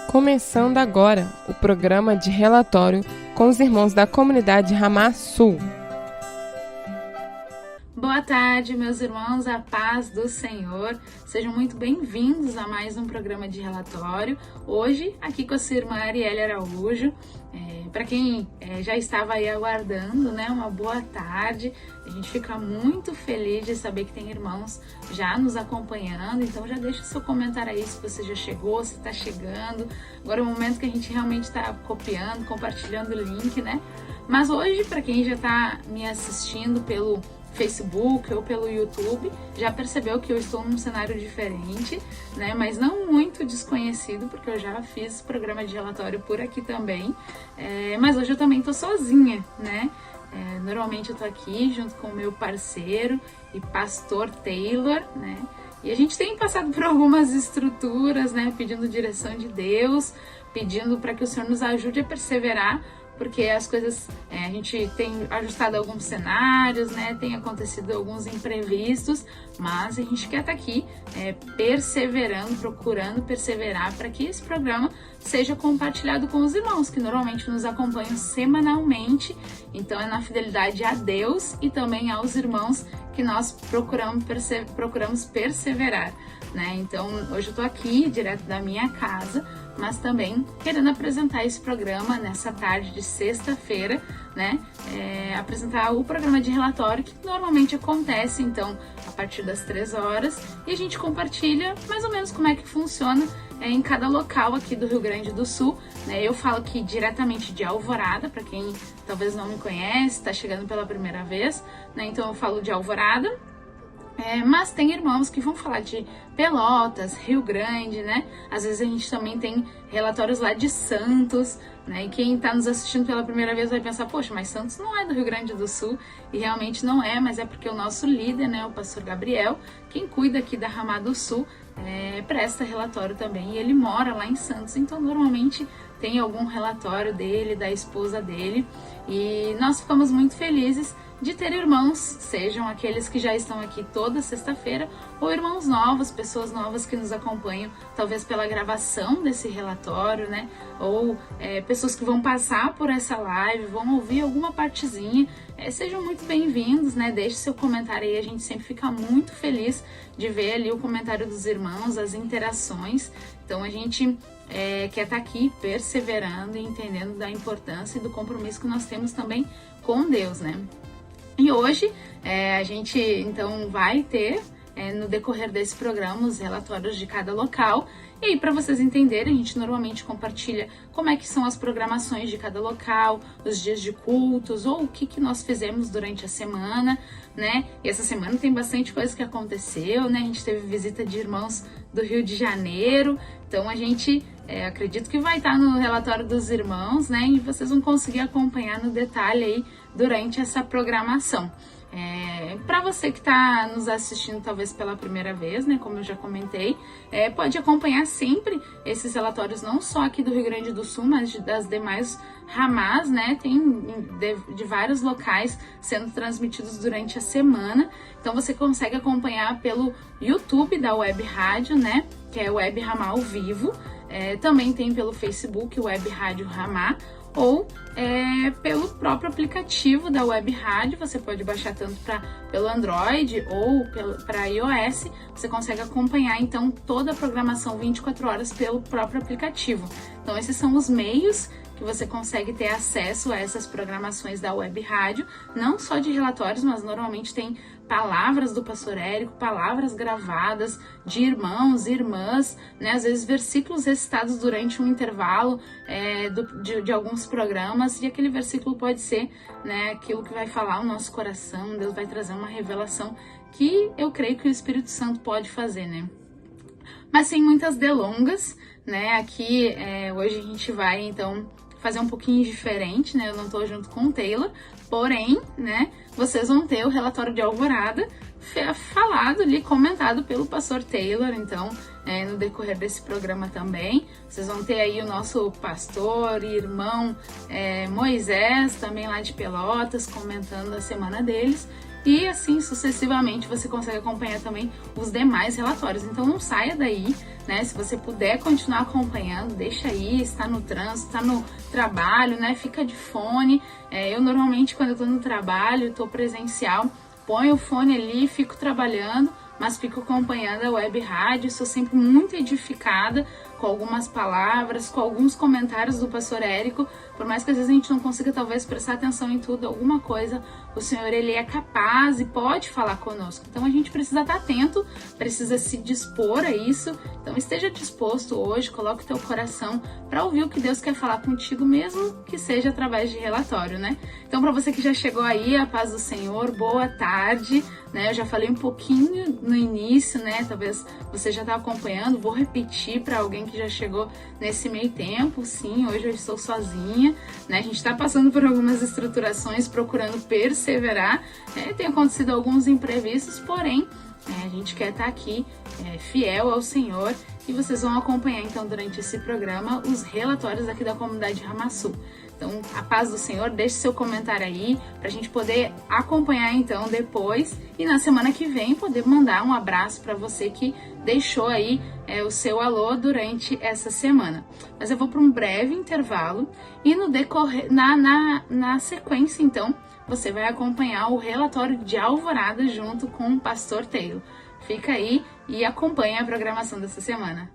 Começando agora o programa de relatório com os irmãos da comunidade Ramá Sul. Boa tarde, meus irmãos, a paz do Senhor. Sejam muito bem-vindos a mais um programa de relatório. Hoje, aqui com a sua irmã Arielle Araújo. Para quem já estava aí aguardando, né, uma boa tarde. A gente fica muito feliz de saber que tem irmãos já nos acompanhando. Então já deixa o seu comentário aí se você já chegou, se está chegando. Agora é o momento que a gente realmente está copiando, compartilhando o link, né? Mas hoje, para quem já está me assistindo pelo Facebook ou pelo YouTube, já percebeu que eu estou num cenário diferente, né? Mas não muito desconhecido, porque eu já fiz programa de relatório por aqui também. Mas hoje eu também tô sozinha, né? Normalmente eu tô aqui junto com o meu parceiro e pastor Taylor, né? E a gente tem passado por algumas estruturas, né? Pedindo direção de Deus, pedindo para que o Senhor nos ajude a perseverar, porque as coisas, a gente tem ajustado alguns cenários, né? Tem acontecido alguns imprevistos, mas a gente quer estar aqui perseverando, procurando perseverar para que esse programa seja compartilhado com os irmãos que normalmente nos acompanham semanalmente. Então é na fidelidade a Deus e também aos irmãos que nós procuramos perseverar, né? Então hoje eu tô aqui direto da minha casa, mas também querendo apresentar esse programa nessa tarde de sexta-feira, né? Apresentar o programa de relatório que normalmente acontece, então, a partir das 3 horas, e a gente compartilha mais ou menos como é que funciona em cada local aqui do Rio Grande do Sul, né? Eu falo aqui diretamente de Alvorada, para quem talvez não me conhece, está chegando pela primeira vez, né? Então eu falo de Alvorada. Mas tem irmãos que vão falar de Pelotas, Rio Grande, né? Às vezes a gente também tem relatórios lá de Santos, né? E quem tá nos assistindo pela primeira vez vai pensar, poxa, mas Santos não é do Rio Grande do Sul, e realmente não é, mas é porque o nosso líder, né, o pastor Gabriel, quem cuida aqui da Ramá do Sul, presta relatório também, e ele mora lá em Santos, então normalmente tem algum relatório dele, da esposa dele, e nós ficamos muito felizes de ter irmãos, sejam aqueles que já estão aqui toda sexta-feira, ou irmãos novos, pessoas novas que nos acompanham, talvez pela gravação desse relatório, né? Ou pessoas que vão passar por essa live, vão ouvir alguma partezinha. Sejam muito bem-vindos, né? Deixe seu comentário aí, a gente sempre fica muito feliz de ver ali o comentário dos irmãos, as interações. Então a gente quer estar aqui perseverando e entendendo da importância e do compromisso que nós temos também com Deus, né? E hoje a gente então vai ter no decorrer desse programa os relatórios de cada local. E aí, para vocês entenderem, a gente normalmente compartilha como é que são as programações de cada local, os dias de cultos, ou o que nós fizemos durante a semana, né? E essa semana tem bastante coisa que aconteceu, né? A gente teve visita de irmãos do Rio de Janeiro, então a gente acredito que vai estar no relatório dos irmãos, né? E vocês vão conseguir acompanhar no detalhe aí durante essa programação. Para você que está nos assistindo talvez pela primeira vez, né, como eu já comentei, pode acompanhar sempre esses relatórios, não só aqui do Rio Grande do Sul, mas das demais Ramás, né, tem de vários locais sendo transmitidos durante a semana. Então você consegue acompanhar pelo YouTube da Web Rádio, né, que é Web Ramá ao vivo. Também tem pelo Facebook Web Rádio Ramá, ou pelo próprio aplicativo da Web Rádio. Você pode baixar tanto pelo Android ou para iOS. Você consegue acompanhar então toda a programação 24 horas pelo próprio aplicativo. Então esses são os meios que você consegue ter acesso a essas programações da Web Rádio, não só de relatórios, mas normalmente tem palavras do pastor Érico, palavras gravadas de irmãos e irmãs, né? Às vezes versículos recitados durante um intervalo de alguns programas, e aquele versículo pode ser, né, aquilo que vai falar o nosso coração. Deus vai trazer uma revelação que eu creio que o Espírito Santo pode fazer, né? Mas sem muitas delongas, né? Aqui hoje a gente vai então fazer um pouquinho diferente, né? Eu não tô junto com o Taylor, porém, né, vocês vão ter o relatório de Alvorada falado ali, comentado pelo pastor Taylor. Então, no decorrer desse programa também, vocês vão ter aí o nosso pastor e irmão Moisés, também lá de Pelotas, comentando a semana deles. e assim sucessivamente você consegue acompanhar também os demais relatórios. Então não saia daí, né? Se você puder continuar acompanhando, deixa aí, está no trânsito, está no trabalho, né? Fica de fone. Eu normalmente quando eu estou no trabalho, estou presencial, ponho o fone ali, fico trabalhando, mas fico acompanhando a web rádio, sou sempre muito edificada com algumas palavras, com alguns comentários do pastor Érico, por mais que às vezes a gente não consiga talvez prestar atenção em tudo, alguma coisa, o Senhor ele é capaz e pode falar conosco. Então a gente precisa estar atento, precisa se dispor a isso. Então esteja disposto hoje, coloque o teu coração para ouvir o que Deus quer falar contigo, mesmo que seja através de relatório, né? Então para você que já chegou aí, a paz do Senhor, boa tarde, né? Eu já falei um pouquinho no início, né? Talvez você já está acompanhando, vou repetir para alguém que já chegou nesse meio tempo. Sim, hoje eu estou sozinha, né? A gente está passando por algumas estruturações, procurando perseverar, né? Tem acontecido alguns imprevistos, porém, a gente quer estar aqui fiel ao Senhor, e vocês vão acompanhar então durante esse programa os relatórios aqui da comunidade Ramassul. Então, a paz do Senhor, deixe seu comentário aí para a gente poder acompanhar então depois, e na semana que vem poder mandar um abraço para você que deixou aí o seu alô durante essa semana. Mas eu vou para um breve intervalo e no decorrer, na sequência então, você vai acompanhar o relatório de Alvorada junto com o pastor Taylor. Fica aí e acompanha a programação dessa semana.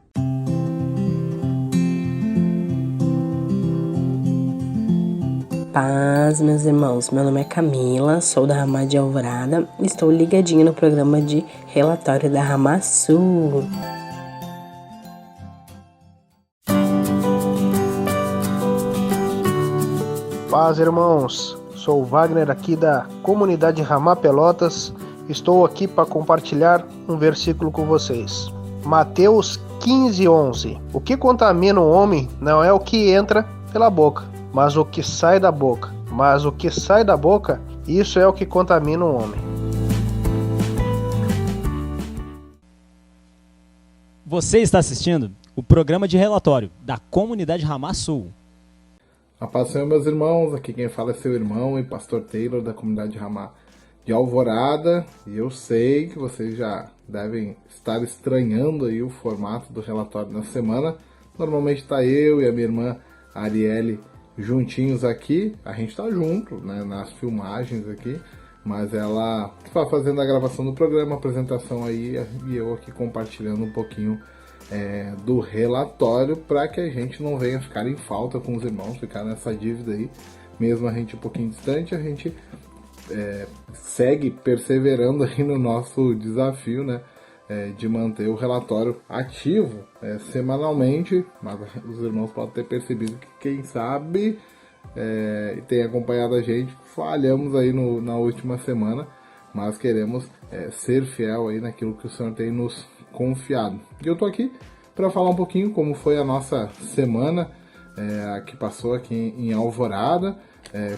Paz, meus irmãos, meu nome é Camila, sou da Ramá de Alvorada, estou ligadinha no programa de relatório da Ramassul. Paz, irmãos, sou o Wagner aqui da comunidade Ramá Pelotas, estou aqui para compartilhar um versículo com vocês. Mateus 15:11. O que contamina o homem não é o que entra pela boca, mas o que sai da boca. Mas o que sai da boca, isso é o que contamina o homem. Você está assistindo o programa de relatório da comunidade Ramassul. A paz do Senhor, meus irmãos, aqui quem fala é seu irmão e pastor Taylor da comunidade Ramá de Alvorada. E eu sei que vocês já devem estar estranhando aí o formato do relatório na semana. Normalmente está eu e a minha irmã Arielle juntinhos aqui, a gente tá junto, né, nas filmagens aqui, mas ela está fazendo a gravação do programa, a apresentação aí, e eu aqui compartilhando um pouquinho do relatório, para que a gente não venha ficar em falta com os irmãos, ficar nessa dívida aí, mesmo a gente um pouquinho distante, a gente segue perseverando aí no nosso desafio, né, de manter o relatório ativo semanalmente, mas os irmãos podem ter percebido que quem sabe e tem acompanhado a gente, falhamos aí na última semana, mas queremos ser fiel aí naquilo que o Senhor tem nos confiado. E eu tô aqui para falar um pouquinho como foi a nossa semana que passou aqui em Alvorada,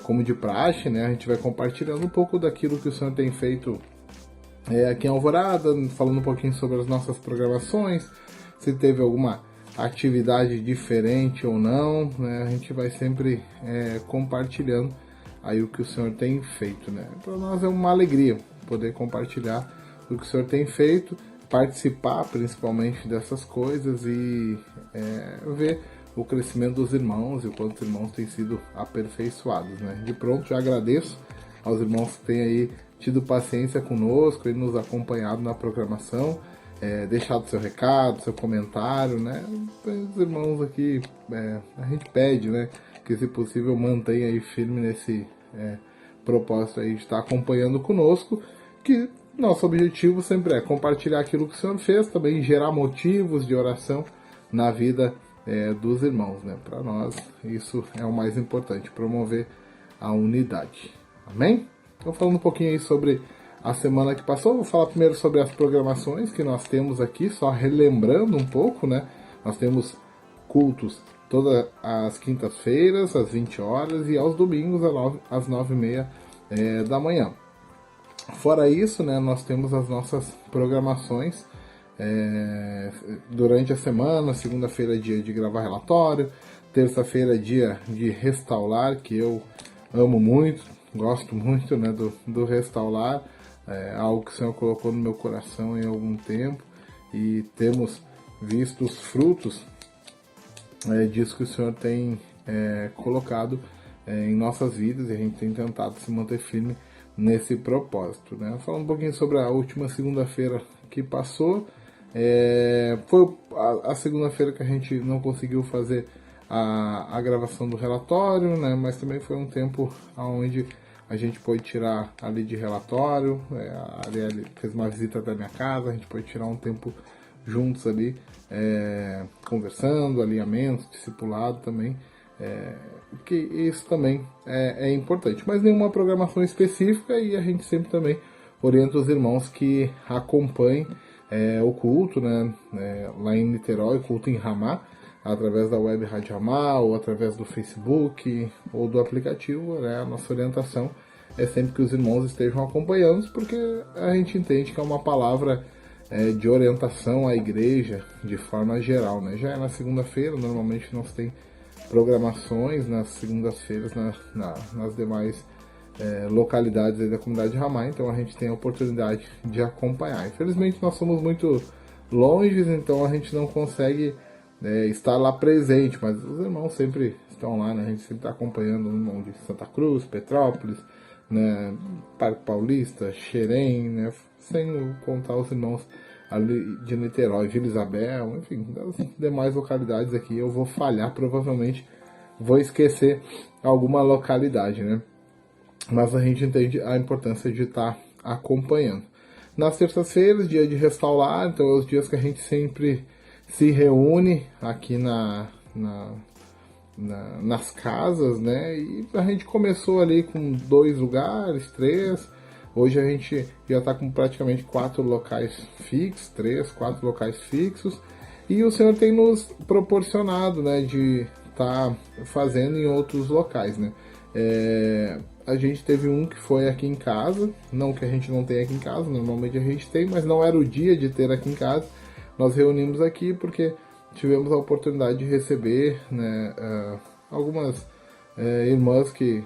como de praxe, né? A gente vai compartilhando um pouco daquilo que o Senhor tem feito aqui em Alvorada, falando um pouquinho sobre as nossas programações, se teve alguma atividade diferente ou não, né? A gente vai sempre compartilhando aí o que o Senhor tem feito, né? Para nós é uma alegria poder compartilhar o que o Senhor tem feito, participar principalmente dessas coisas e ver o crescimento dos irmãos e o quanto os irmãos têm sido aperfeiçoados, né? De pronto, já agradeço aos irmãos que têm aí tido paciência conosco e nos acompanhado na programação, deixado seu recado, seu comentário, né? Os irmãos aqui, a gente pede, né, que se possível mantenha aí firme nesse propósito aí de estar acompanhando conosco, que nosso objetivo sempre é compartilhar aquilo que o Senhor fez, também gerar motivos de oração na vida dos irmãos, né? Para nós isso é o mais importante, promover a unidade. Amém? Então, falando um pouquinho aí sobre a semana que passou, vou falar primeiro sobre as programações que nós temos aqui, só relembrando um pouco, né? Nós temos cultos todas as quintas-feiras, às 20 horas, e aos domingos, às 9h30 da manhã. Fora isso, né, nós temos as nossas programações durante a semana. Segunda-feira é dia de gravar relatório, terça-feira é dia de restaurar, que eu amo muito, gosto muito, né, do restaurar. algo que o Senhor colocou no meu coração em algum tempo, e temos visto os frutos disso que o Senhor tem colocado em nossas vidas, e a gente tem tentado se manter firme nesse propósito, né? Falando um pouquinho sobre a última segunda-feira que passou, foi a segunda-feira que a gente não conseguiu fazer a gravação do relatório, né? Mas também foi um tempo onde a gente pôde tirar ali de relatório, a Arielle fez uma visita até a minha casa, a gente pôde tirar um tempo juntos ali, conversando, alinhamento, discipulado também, que isso também é importante, mas nenhuma programação específica, e a gente sempre também orienta os irmãos que acompanhem o culto, né, lá em Niterói, o culto em Ramá, através da web Rádio Ramá, ou através do Facebook, ou do aplicativo, né? A nossa orientação é sempre que os irmãos estejam acompanhando, porque a gente entende que é uma palavra de orientação à igreja de forma geral, né? Já é na segunda-feira, normalmente nós tem programações nas segundas-feiras nas demais localidades aí da comunidade Ramá, então a gente tem a oportunidade de acompanhar. Infelizmente nós somos muito longe, então a gente não consegue estar lá presente, mas os irmãos sempre estão lá, né? A gente sempre está acompanhando o irmão de Santa Cruz, Petrópolis, né? Parque Paulista, Xerém, né? Sem contar os irmãos ali de Niterói, Vila Isabel, enfim, das demais localidades aqui eu vou falhar, provavelmente vou esquecer alguma localidade, né? Mas a gente entende a importância de estar acompanhando. Nas terças-feiras, dia de restaurar, então é os dias que a gente sempre se reúne aqui nas casas, né? E a gente começou ali com 2 lugares, 3. Hoje a gente já está com praticamente 4 locais fixos, 3, 4 locais fixos. E o Senhor tem nos proporcionado, né, de estar fazendo em outros locais, né? A gente teve um que foi aqui em casa, não que a gente não tenha aqui em casa, normalmente a gente tem, mas não era o dia de ter aqui em casa. Nós reunimos aqui porque tivemos a oportunidade de receber, né, algumas irmãs que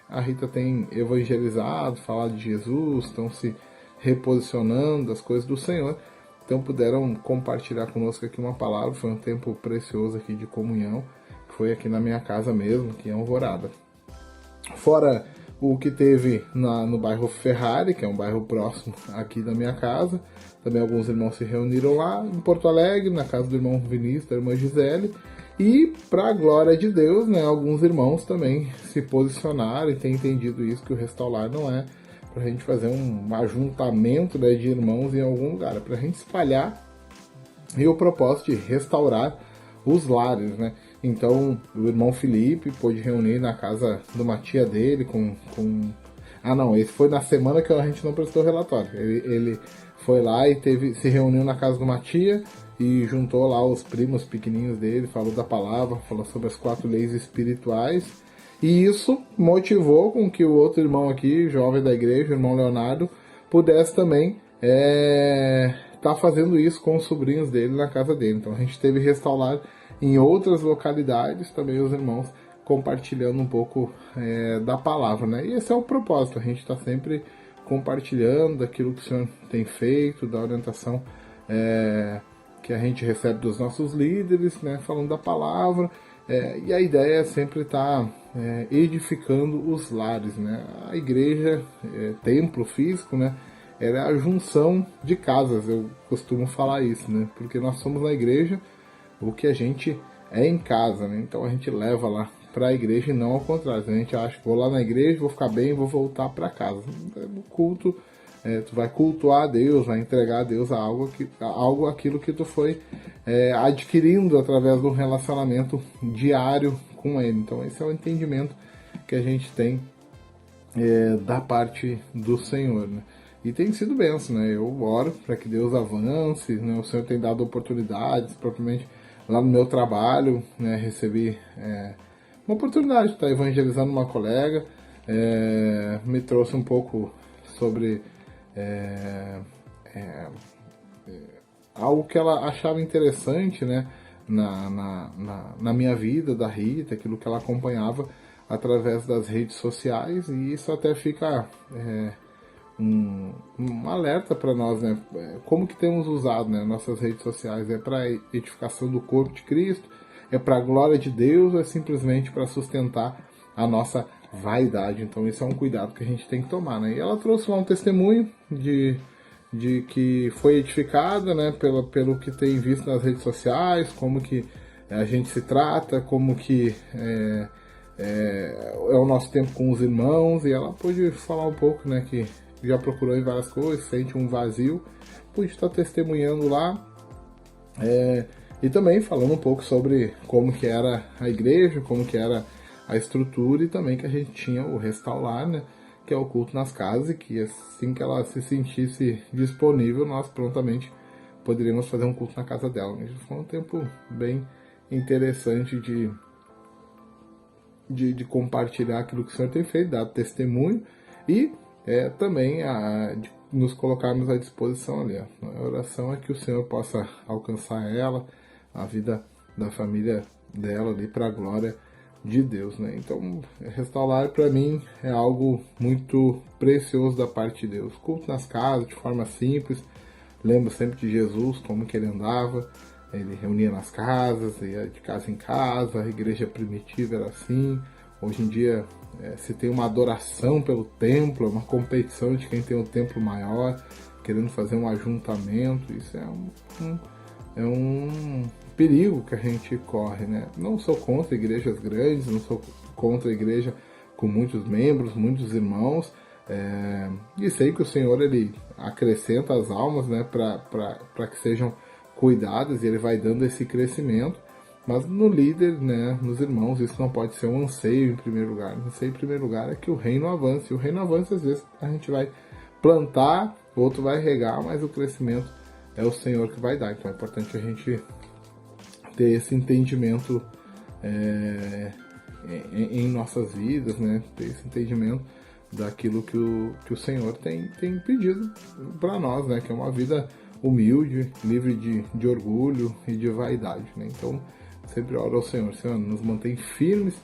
a Rita tem evangelizado, falado de Jesus, estão se reposicionando das coisas do Senhor, então puderam compartilhar conosco aqui uma palavra. Foi um tempo precioso aqui de comunhão, que foi aqui na minha casa mesmo, aqui em Alvorada. Fora o que teve no bairro Ferrari, que é um bairro próximo aqui da minha casa, também alguns irmãos se reuniram lá em Porto Alegre, na casa do irmão Vinícius, da irmã Gisele, e para a glória de Deus, né, alguns irmãos também se posicionaram e têm entendido isso, que o Restaurar não é para a gente fazer um ajuntamento, né, de irmãos em algum lugar, é para a gente espalhar, e o propósito de restaurar os lares, né? Então o irmão Felipe pôde reunir na casa de uma tia dele esse foi na semana que a gente não prestou relatório. Ele foi lá e se reuniu na casa de uma tia e juntou lá os primos pequenininhos dele, falou da palavra, falou sobre as 4 leis espirituais, e isso motivou com que o outro irmão aqui, jovem da igreja, o irmão Leonardo, pudesse também tá fazendo isso com os sobrinhos dele na casa dele. Então a gente teve restaurar em outras localidades, também os irmãos compartilhando um pouco da palavra, né? E esse é o propósito, a gente está sempre compartilhando daquilo que o Senhor tem feito, da orientação que a gente recebe dos nossos líderes, né? Falando da palavra, e a ideia é sempre estar edificando os lares, né? A igreja, templo físico, né? Ela é a junção de casas, eu costumo falar isso, né? Porque nós somos na igreja o que a gente é em casa, né? Então a gente leva lá para a igreja e não ao contrário. A gente acha que vou lá na igreja, vou ficar bem, vou voltar para casa. O culto, tu vai cultuar a Deus, vai entregar a Deus algo aquilo que tu foi adquirindo através do relacionamento diário com Ele. Então esse é o entendimento que a gente tem da parte do Senhor, né? E tem sido bênção, né? Eu oro para que Deus avance, né? O Senhor tem dado oportunidades, propriamente lá no meu trabalho, né? Recebi uma oportunidade de estar evangelizando uma colega, me trouxe um pouco sobre algo que ela achava interessante, né? Na minha vida, da Rita, aquilo que ela acompanhava através das redes sociais, e isso até fica um alerta para nós, né? Como que temos usado, né, nossas redes sociais? É para edificação do corpo de Cristo? É para a glória de Deus? Ou é simplesmente para sustentar a nossa vaidade? Então isso é um cuidado que a gente tem que tomar, né? E ela trouxe lá um testemunho de que foi edificada, né, pelo que tem visto nas redes sociais, como que a gente se trata, como que é o nosso tempo com os irmãos, e ela pôde falar um pouco, né, que já procurou em várias coisas, sente um vazio, pude estar testemunhando lá, e também falando um pouco sobre como que era a igreja, como que era a estrutura, e também que a gente tinha o Restaurar, né, que é o culto nas casas, e que assim que ela se sentisse disponível, nós prontamente poderíamos fazer um culto na casa dela. Foi um tempo bem interessante de compartilhar aquilo que o Senhor tem feito, dar testemunho, e também de nos colocarmos à disposição ali. A oração é que o Senhor possa alcançar ela, a vida da família dela ali, para a glória de Deus, né? Então, Restaurar para mim é algo muito precioso da parte de Deus. Culto nas casas, de forma simples. Lembro sempre de Jesus, como que ele andava. Ele reunia nas casas, ia de casa em casa. A igreja primitiva era assim. Hoje em dia se tem uma adoração pelo templo, uma competição de quem tem o templo maior, querendo fazer um ajuntamento. Isso é um perigo que a gente corre, né? Não sou contra igrejas grandes, não sou contra a igreja com muitos membros, muitos irmãos, e sei que o Senhor ele acrescenta as almas, né, para que sejam cuidadas, e ele vai dando esse crescimento, mas no líder, né, nos irmãos, isso não pode ser um anseio em primeiro lugar. O anseio em primeiro lugar é que o reino avance, e o reino avança, às vezes a gente vai plantar, outro vai regar, mas o crescimento é o Senhor que vai dar. Então é importante a gente ter esse entendimento em nossas vidas, né? Ter esse entendimento daquilo que o Senhor tem pedido para nós, né? Que é uma vida humilde, livre de orgulho e de vaidade, né? Então, sempre oro ao Senhor, Senhor, nos mantém firmes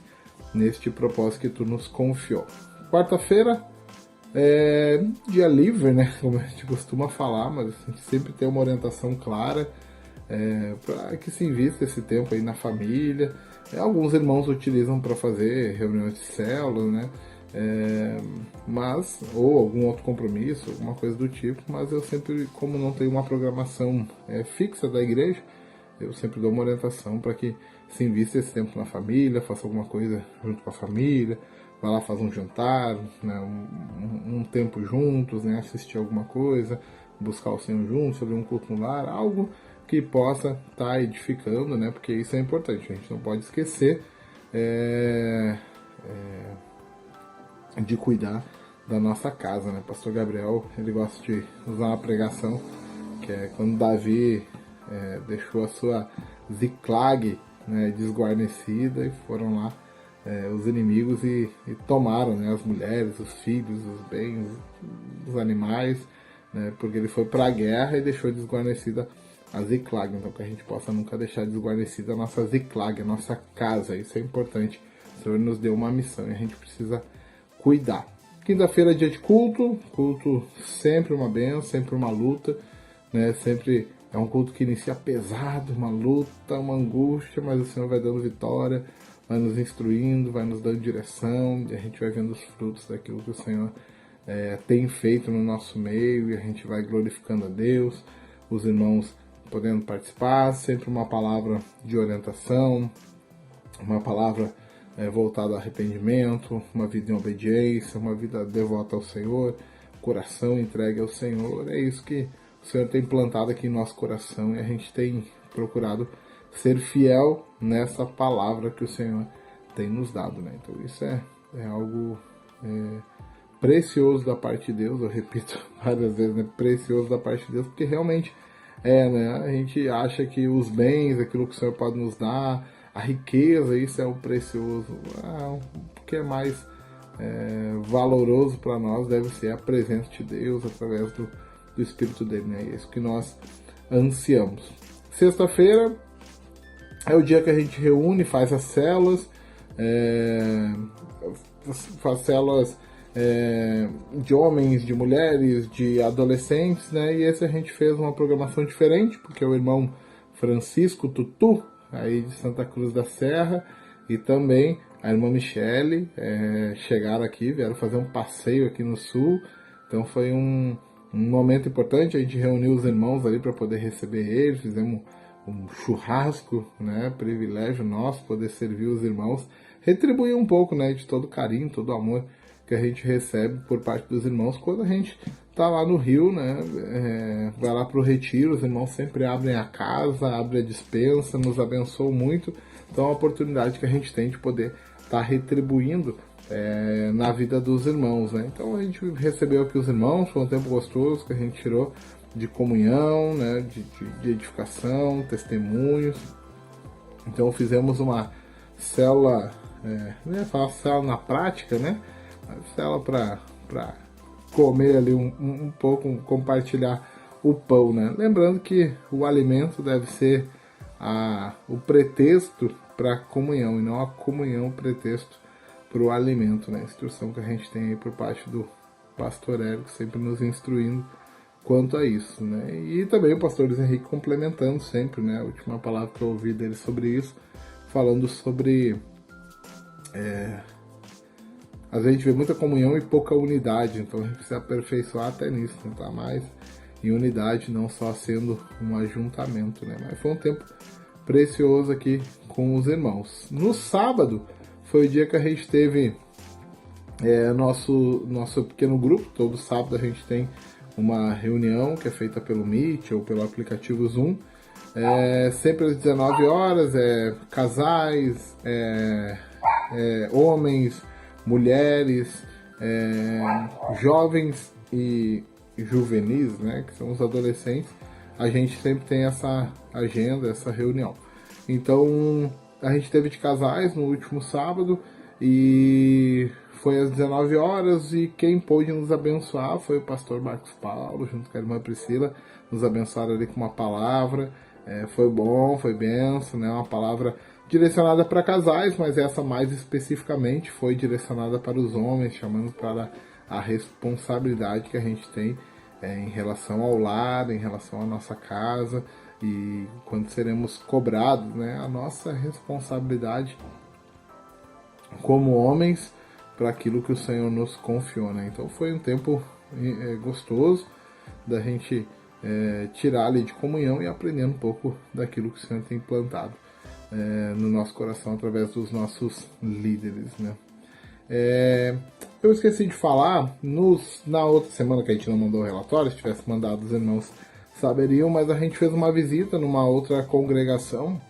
neste propósito que Tu nos confiou. Quarta-feira é dia livre, né? Como a gente costuma falar, mas a gente sempre tem uma orientação clara para que se invista esse tempo aí na família. Alguns irmãos utilizam para fazer reuniões de célula, né? Ou algum outro compromisso, alguma coisa do tipo, mas eu sempre, como não tenho uma programação fixa da igreja, eu sempre dou uma orientação para que se invista esse tempo na família, faça alguma coisa junto com a família, vai lá, faz um jantar, né, um tempo juntos, né, assistir alguma coisa, buscar o Senhor juntos, fazer um culto no lar, algo que possa estar edificando, né, porque isso é importante, a gente não pode esquecer de cuidar da nossa casa, né? Pastor Gabriel, ele gosta de usar uma pregação, que é quando Davi deixou a sua Ziclag, né, desguarnecida, e foram lá os inimigos e tomaram, né, as mulheres, os filhos, os bens, os animais, né, porque ele foi para a guerra e deixou desguarnecida a Ziclag. Então que a gente possa nunca deixar desguarnecida a nossa Ziclag, a nossa casa. Isso é importante. O Senhor nos deu uma missão e a gente precisa cuidar. Quinta-feira é dia de culto sempre uma bênção, sempre uma luta, né? Sempre é um culto que inicia pesado, uma luta, uma angústia, mas o Senhor vai dando vitória, vai nos instruindo, vai nos dando direção, e a gente vai vendo os frutos daquilo que o Senhor tem feito no nosso meio, e a gente vai glorificando a Deus, os irmãos podendo participar, sempre uma palavra de orientação, uma palavra voltado ao arrependimento, uma vida em obediência, uma vida devota ao Senhor, coração entregue ao Senhor. É isso que o Senhor tem plantado aqui em nosso coração, e a gente tem procurado ser fiel nessa palavra que o Senhor tem nos dado, né? Então isso é algo precioso da parte de Deus, eu repito várias vezes, né? Precioso da parte de Deus, porque realmente né? A gente acha que os bens, aquilo que o Senhor pode nos dar, a riqueza, isso é o precioso. O que é mais valoroso para nós deve ser a presença de Deus através do Espírito dele, né? É isso que nós ansiamos. Sexta-feira é o dia que a gente reúne, faz as células, de homens, de mulheres, de adolescentes, né? E esse a gente fez uma programação diferente, porque o irmão Francisco Tutu, aí de Santa Cruz da Serra, e também a irmã Michele chegaram aqui, vieram fazer um passeio aqui no sul. Então foi um momento importante, a gente reuniu os irmãos ali para poder receber eles, fizemos um churrasco, né? Privilégio nosso poder servir os irmãos, retribuir um pouco, né, de todo o carinho, todo o amor que a gente recebe por parte dos irmãos quando a gente tá lá no Rio, né? Vai lá pro retiro, os irmãos sempre abrem a casa, abrem a despensa, nos abençoam muito. Então é uma oportunidade que a gente tem de poder estar retribuindo na vida dos irmãos, né? Então a gente recebeu aqui os irmãos, foi um tempo gostoso que a gente tirou de comunhão, né? De edificação, testemunhos. Então fizemos uma célula, não ia falar célula na prática, né? Célula para comer ali um pouco, compartilhar o pão, né? Lembrando que o alimento deve ser o pretexto para a comunhão e não a comunhão o pretexto para o alimento, né? A instrução que a gente tem aí por parte do pastor Érico, sempre nos instruindo quanto a isso, né? E também o pastor Luiz Henrique complementando sempre, né? A última palavra que eu ouvi dele sobre isso, falando sobre às vezes a gente vê muita comunhão e pouca unidade, então a gente precisa aperfeiçoar até nisso, né? Tá mais em unidade, não só sendo um ajuntamento, né? Mas foi um tempo precioso aqui com os irmãos. No sábado foi o dia que a gente teve nosso pequeno grupo. Todo sábado a gente tem uma reunião que é feita pelo Meet ou pelo aplicativo Zoom. Sempre às 19 horas, casais, homens, mulheres, jovens e juvenis, né, que são os adolescentes. A gente sempre tem essa agenda, essa reunião. Então a gente teve de casais no último sábado e foi às 19 horas, e quem pôde nos abençoar foi o pastor Marcos Paulo, junto com a irmã Priscila, nos abençoaram ali com uma palavra. Foi bom, foi benção, né? Uma palavra direcionada para casais, mas essa mais especificamente foi direcionada para os homens, chamando para a responsabilidade que a gente tem em relação ao lar, em relação à nossa casa, e quando seremos cobrados, né? A nossa responsabilidade como homens para aquilo que o Senhor nos confiou, né? Então foi um tempo gostoso da gente tirar ali de comunhão e aprender um pouco daquilo que o Senhor tem plantado no nosso coração através dos nossos líderes, né? Eu esqueci de falar, na outra semana que a gente não mandou o relatório, se tivesse mandado os irmãos saberiam, mas a gente fez uma visita numa outra congregação,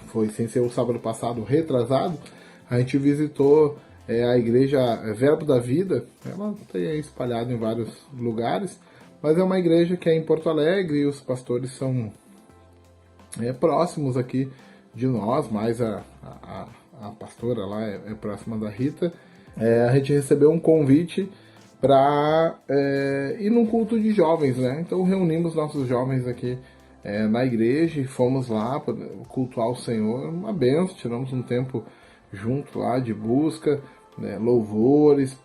foi sem ser o sábado passado, retrasado. A gente visitou a igreja Verbo da Vida. Ela tem espalhado em vários lugares, mas é uma igreja que é em Porto Alegre e os pastores são próximos aqui de nós, mais a pastora lá é próxima da Rita. A gente recebeu um convite para ir num culto de jovens, né? Então reunimos nossos jovens aqui na igreja e fomos lá para cultuar o Senhor. Uma benção, tiramos um tempo junto lá de busca, né? Louvores,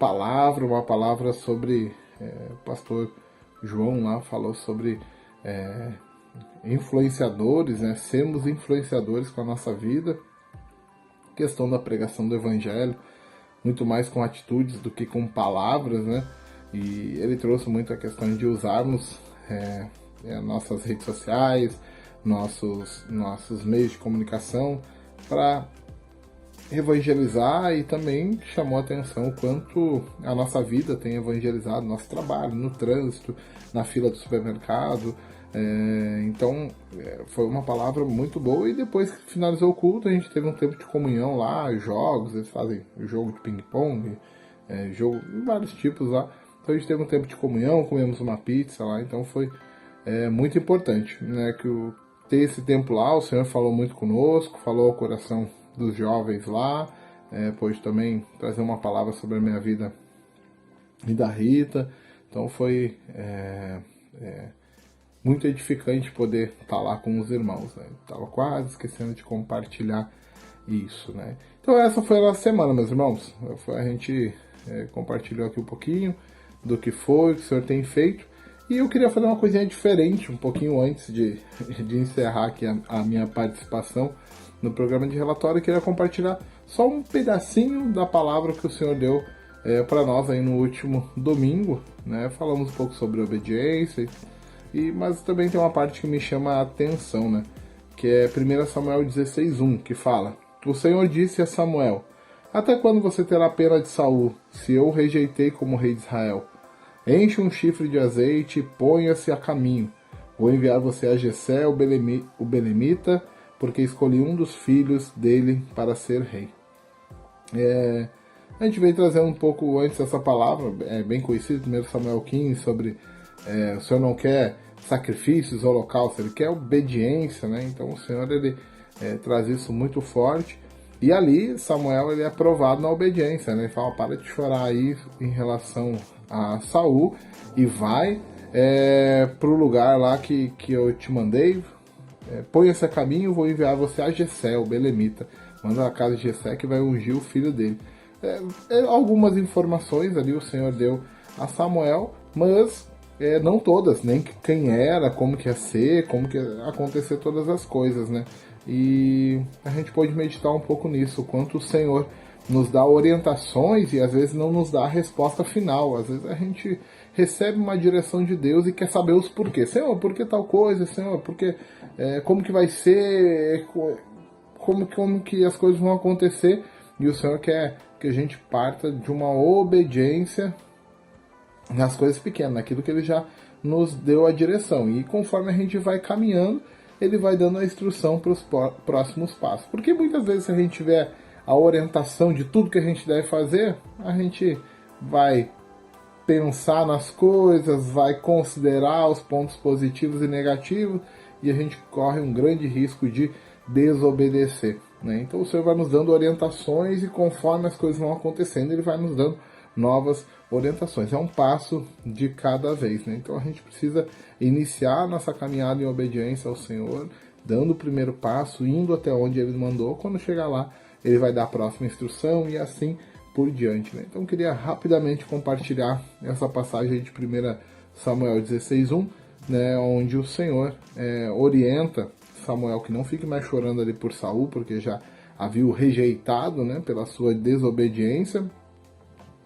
uma palavra sobre o pastor João lá falou sobre influenciadores, né? Sermos influenciadores com a nossa vida, questão da pregação do evangelho, muito mais com atitudes do que com palavras, né? E ele trouxe muito a questão de usarmos nossas redes sociais, nossos meios de comunicação para evangelizar, e também chamou a atenção o quanto a nossa vida tem evangelizado, nosso trabalho, no trânsito, na fila do supermercado. Então foi uma palavra muito boa, e depois que finalizou o culto a gente teve um tempo de comunhão lá, jogos, eles fazem jogo de ping-pong, jogo de vários tipos lá, então a gente teve um tempo de comunhão, comemos uma pizza lá, então foi muito importante, né, ter esse tempo lá. O Senhor falou muito conosco, falou ao coração dos jovens lá, pôde também trazer uma palavra sobre a minha vida e da Rita, então foi muito edificante poder estar lá com os irmãos, né? Estava quase esquecendo de compartilhar isso, né? Então essa foi a nossa semana, meus irmãos. A gente compartilhou aqui um pouquinho do que foi, o que o Senhor tem feito. E eu queria fazer uma coisinha diferente, um pouquinho antes de encerrar aqui a minha participação no programa de relatório. Eu queria compartilhar só um pedacinho da palavra que o Senhor deu para nós aí no último domingo, né? Falamos um pouco sobre obediência, mas também tem uma parte que me chama a atenção, né? Que é 1 Samuel 16:1, que fala: O Senhor disse a Samuel: Até quando você terá pena de Saul, se eu o rejeitei como rei de Israel? Enche um chifre de azeite e ponha-se a caminho. Vou enviar você a Jessé, o belemita, porque escolhi um dos filhos dele para ser rei. A gente veio trazendo um pouco antes essa palavra, é bem conhecido, 1 Samuel 15, sobre o Senhor não quer sacrifícios, holocaustos, ele quer obediência, né? Então o Senhor ele traz isso muito forte. E ali Samuel ele é provado na obediência, né? Ele fala: para de chorar aí em relação a Saul e vai para o lugar lá que eu te mandei. Põe-se a caminho, vou enviar você a Jessé, o belemita. Manda a casa de Jessé que vai ungir o filho dele. Algumas informações ali o Senhor deu a Samuel, mas não todas, nem quem era, como que ia ser, como que ia acontecer todas as coisas, né? E a gente pode meditar um pouco nisso, o quanto o Senhor nos dá orientações e às vezes não nos dá a resposta final. Às vezes a gente recebe uma direção de Deus e quer saber os porquês. Senhor, por que tal coisa? Senhor, porque como que vai ser? Como que as coisas vão acontecer? E o Senhor quer que a gente parta de uma obediência nas coisas pequenas, naquilo que Ele já nos deu a direção. E conforme a gente vai caminhando, Ele vai dando a instrução para os próximos passos. Porque muitas vezes, se a gente tiver a orientação de tudo que a gente deve fazer, a gente vai pensar nas coisas, vai considerar os pontos positivos e negativos, e a gente corre um grande risco de desobedecer, né? Então o Senhor vai nos dando orientações e conforme as coisas vão acontecendo, Ele vai nos dando novas orientações. É um passo de cada vez, né? Então a gente precisa iniciar nossa caminhada em obediência ao Senhor, dando o primeiro passo, indo até onde Ele mandou. Quando chegar lá, Ele vai dar a próxima instrução e assim por diante, né? Então eu queria rapidamente compartilhar essa passagem de 1 Samuel 16:1, né, onde o Senhor orienta Samuel que não fique mais chorando ali por Saul, porque já havia o rejeitado, né, pela sua desobediência,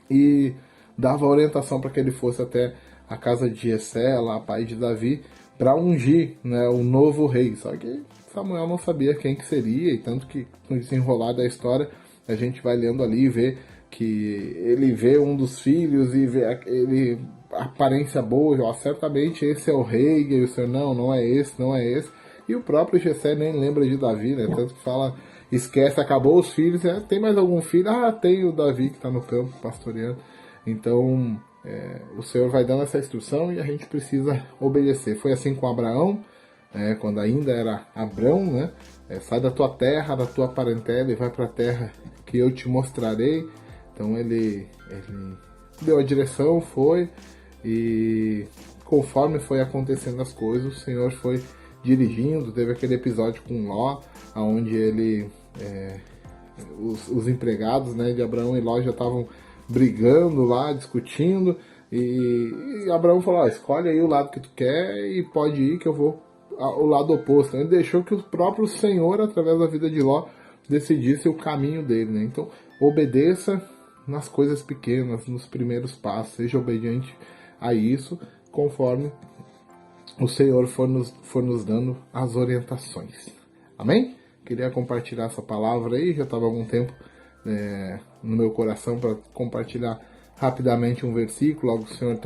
e dava orientação para que ele fosse até a casa de Jessé, lá pai de Davi, para ungir, né, o novo rei. Só que Samuel não sabia quem que seria, e tanto que no desenrolar da história a gente vai lendo ali e vê que ele vê um dos filhos e vê ele a aparência boa, ó, certamente esse é o rei, e o Senhor, não é esse, não é esse. E o próprio Jessé nem lembra de Davi, né? Tanto que fala, esquece, acabou os filhos, tem mais algum filho? Ah, tem o Davi que está no campo pastoreando. Então o Senhor vai dando essa instrução e a gente precisa obedecer. Foi assim com Abraão, quando ainda era Abrão, né? Sai da tua terra, da tua parentela e vai para a terra que eu te mostrarei. Então ele deu a direção, foi, e conforme foi acontecendo as coisas, o Senhor foi dirigindo. Teve aquele episódio com Ló, onde ele os empregados, né, de Abraão e Ló já estavam brigando lá, discutindo, e Abraão falou: escolhe aí o lado que tu quer e pode ir que eu vou ao lado oposto. Ele deixou que o próprio Senhor, através da vida de Ló, decidisse o caminho dele, né? Então obedeça nas coisas pequenas, nos primeiros passos, seja obediente a isso, conforme o Senhor for nos dando as orientações. Amém? Queria compartilhar essa palavra aí, já estava há algum tempo no meu coração para compartilhar rapidamente um versículo, algo que o Senhor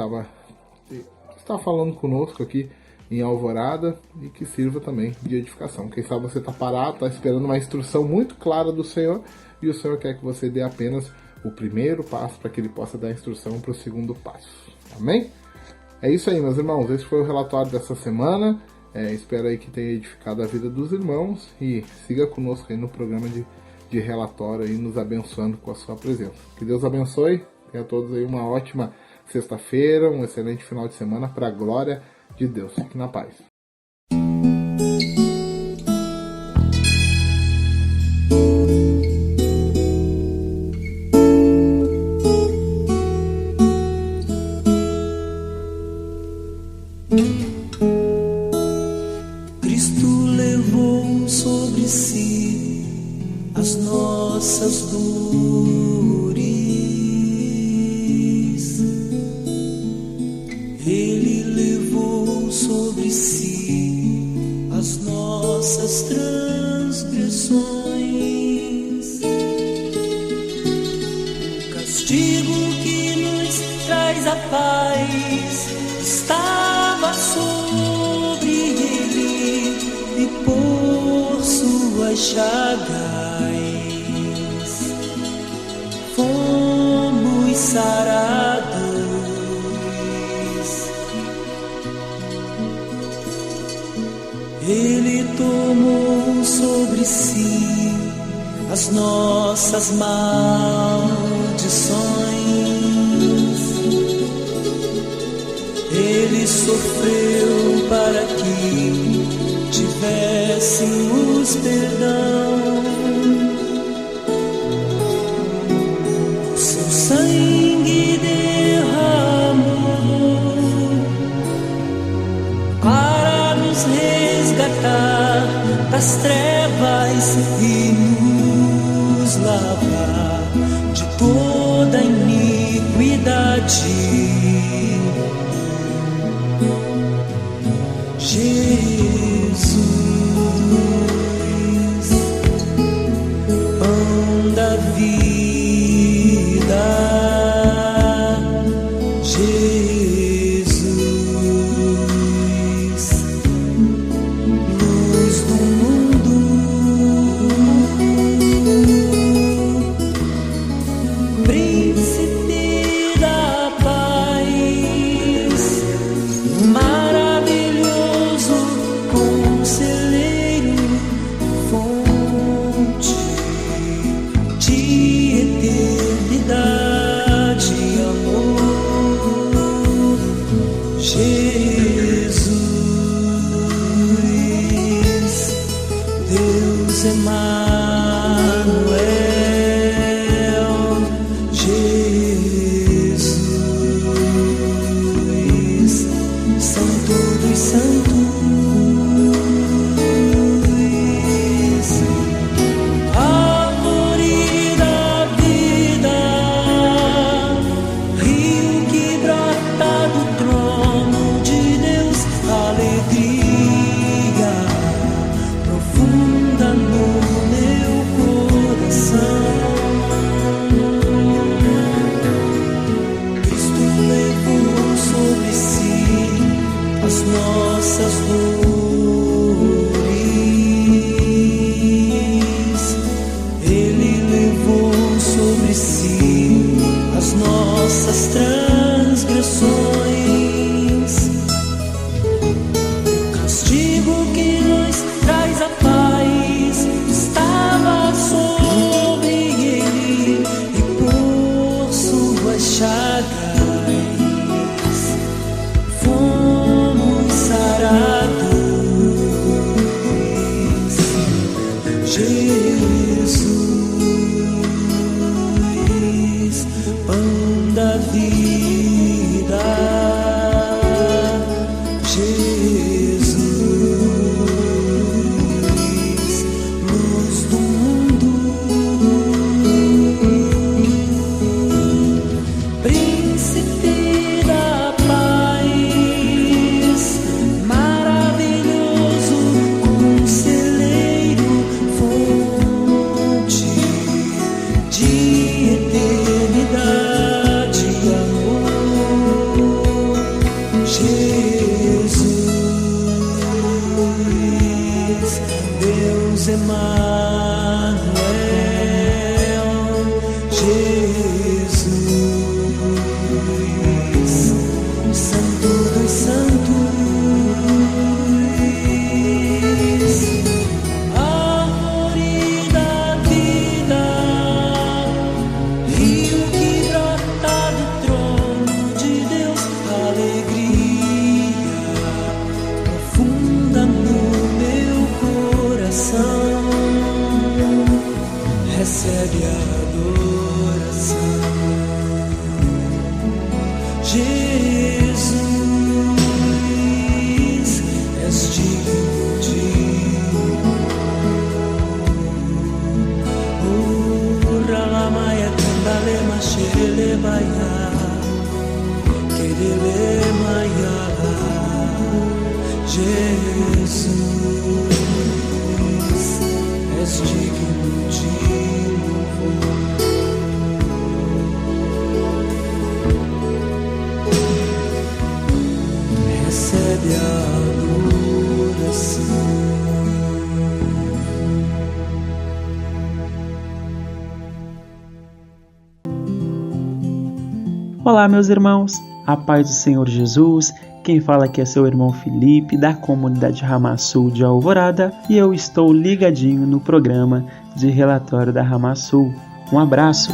está falando conosco aqui em Alvorada, e que sirva também de edificação. Quem sabe você está parado, está esperando uma instrução muito clara do Senhor, e o Senhor quer que você dê apenas o primeiro passo para que Ele possa dar a instrução para o segundo passo. Amém? É isso aí, meus irmãos. Esse foi o relatório dessa semana. Espero aí que tenha edificado a vida dos irmãos, e siga conosco aí no programa de relatório, aí, nos abençoando com a sua presença. Que Deus abençoe. Tenha todos aí uma ótima sexta-feira, um excelente final de semana para a glória de Deus. Fique na paz. sobre si as nossas dores. Ele levou sobre si as nossas transgressões. O castigo que nos traz a paz estava sobre ele, e por suas chagas fomos sarados. Ele tomou sobre si as nossas maldições. Ele sofreu para que tivéssemos perdão. O seu sangue derramou para nos resgatar das trevas e nos lavar de toda iniquidade. Jesus, pão da vida. Jesus, luz do mundo. Príncipe da paz, maravilhoso conselheiro, fonte de eternidade e amor. Jesus, Deus Emanuel. Jesus, Santo dos Santos. Árvore da vida, rio que brota do trono de Deus, alegria profunda no meu coração. Cristo levou sobre si as nossas dores. Ele levou sobre si as nossas transgressões. O castigo que nos traz a paz estava sobre ele, e por suas chagas fomos sarados. Jesus, pão da vida. Jesus, luz do mundo. Príncipe da paz, maravilhoso conselheiro, fonte de eternidade e amor. Jesus, Deus Emanuel. Jesus, Santo dos Santos. Árvore da vida, rio que brota do trono de Deus, alegria profunda no meu coração. Recebe a adoração. Jesus, és digno de maya, querer maya, Jesus, és digno de louvor. Recebe a adoração. Olá, meus irmãos, a paz do Senhor Jesus. Quem fala aqui é seu irmão Felipe, da comunidade Ramá Sul de Alvorada, e eu estou ligadinho no programa de relatório da Ramá Sul. Um abraço!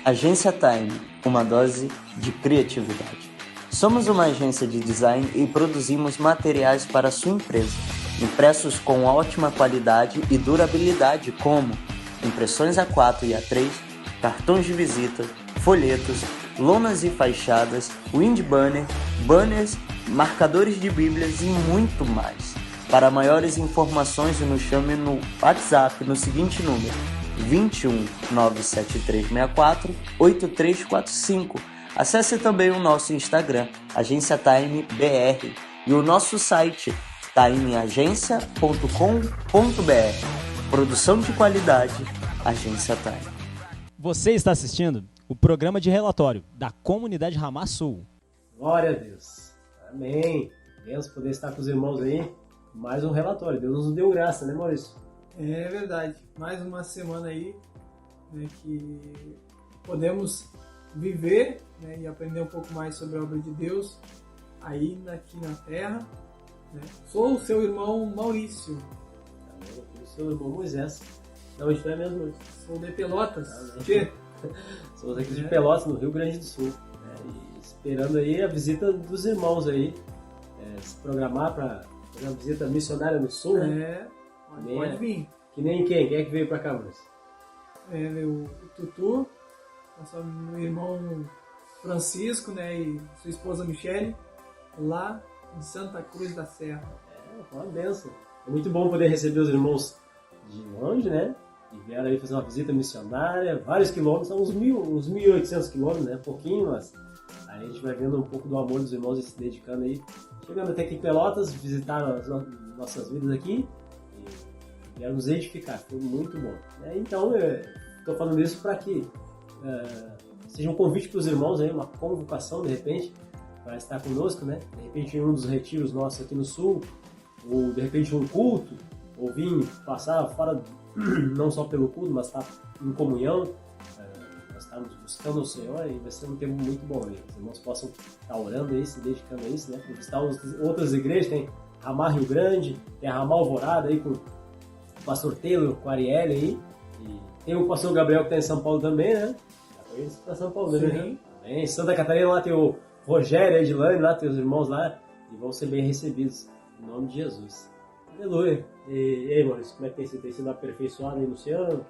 Agência Time, uma dose de criatividade. Somos uma agência de design e produzimos materiais para a sua empresa, impressos com ótima qualidade e durabilidade como impressões A4 e A3, cartões de visita, folhetos, lonas e fachadas, wind banner, banners, marcadores de bíblias e muito mais. Para maiores informações, nos chame no WhatsApp no seguinte número: 21 97364 8345. Acesse também o nosso Instagram, Agência Time BR, e o nosso site, timeagencia.com.br. Produção de qualidade, Agência Time. Você está assistindo o programa de relatório da comunidade Ramá Sul. Glória a Deus. Amém. Deus poder estar com os irmãos aí. Mais um relatório. Deus nos deu graça, né, Maurício? É verdade. Mais uma semana aí, né, que podemos viver, né, e aprender um pouco mais sobre a obra de Deus aí aqui na Terra. Né? Sou o seu irmão Maurício. Eu sou o irmão Moisés. Não, a gente não é mesmo, Maurício. Sou de Pelotas. Somos aqui de Pelotas, no Rio Grande do Sul. Né? E esperando aí a visita dos irmãos aí. Se programar para fazer uma visita missionária no Sul, né? Pode vir. Que nem quem? Quem é que veio para cá, Maurício? O Tutu, meu irmão Francisco, né, e sua esposa Michele, lá em Santa Cruz da Serra. Uma benção. É muito bom poder receber os irmãos de longe, né? E vieram aí fazer uma visita missionária, vários quilômetros, são uns 1.800 quilômetros, né? Pouquinho, mas aí a gente vai vendo um pouco do amor dos irmãos e se dedicando aí. Chegando até aqui em Pelotas, visitaram as nossas vidas aqui e vieram nos edificar. Foi muito bom. Né? Então, estou falando isso para que seja um convite para os irmãos aí, uma convocação, de repente, para estar conosco, né? De repente, em um dos retiros nossos aqui no Sul, ou de repente um culto, ou vir passar fora, não só pelo culto, mas estar em comunhão, nós estamos buscando o Senhor, e vai ser um tempo muito bom aí. Os irmãos possam estar orando aí, se dedicando a isso, né? Visitar outras igrejas, tem Ramá Rio Grande, tem a Ramá Alvorada aí com o pastor Taylor, com a Arielle aí, e tem o pastor Gabriel que está em São Paulo também, né? Para São Paulo, né? Em Santa Catarina lá tem o Rogério, a Edilane, lá tem os irmãos lá, e vão ser bem recebidos. Em nome de Jesus. Aleluia. E aí, Maurício, como é que tem sido aperfeiçoado aí no Luciano?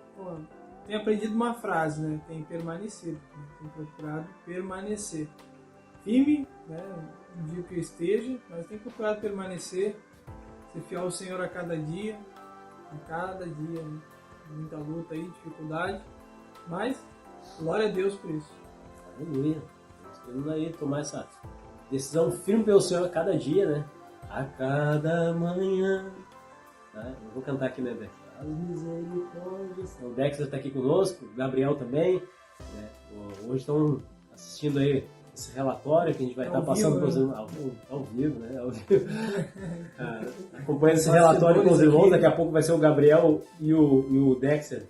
Tenho aprendido uma frase, né? Tem permanecido. Tem procurado permanecer. Firme, né? No dia que eu esteja, mas tem procurado permanecer. Ser fiel ao Senhor a cada dia. Né? Muita luta aí, dificuldade. Mas, glória a Deus por isso. Aleluia. Estamos aí tomar essa decisão firme pelo Senhor a cada dia, né? A cada manhã. Eu vou cantar aqui, né, Dex? As misericórdias. O Dexter está aqui conosco, o Gabriel também. Né? Hoje estão assistindo aí esse relatório que a gente vai estar passando para os irmãos. Ao vivo, né? Ao vivo. Acompanhando esse relatório com os irmãos. Daqui a pouco vai ser o Gabriel e o Dexter.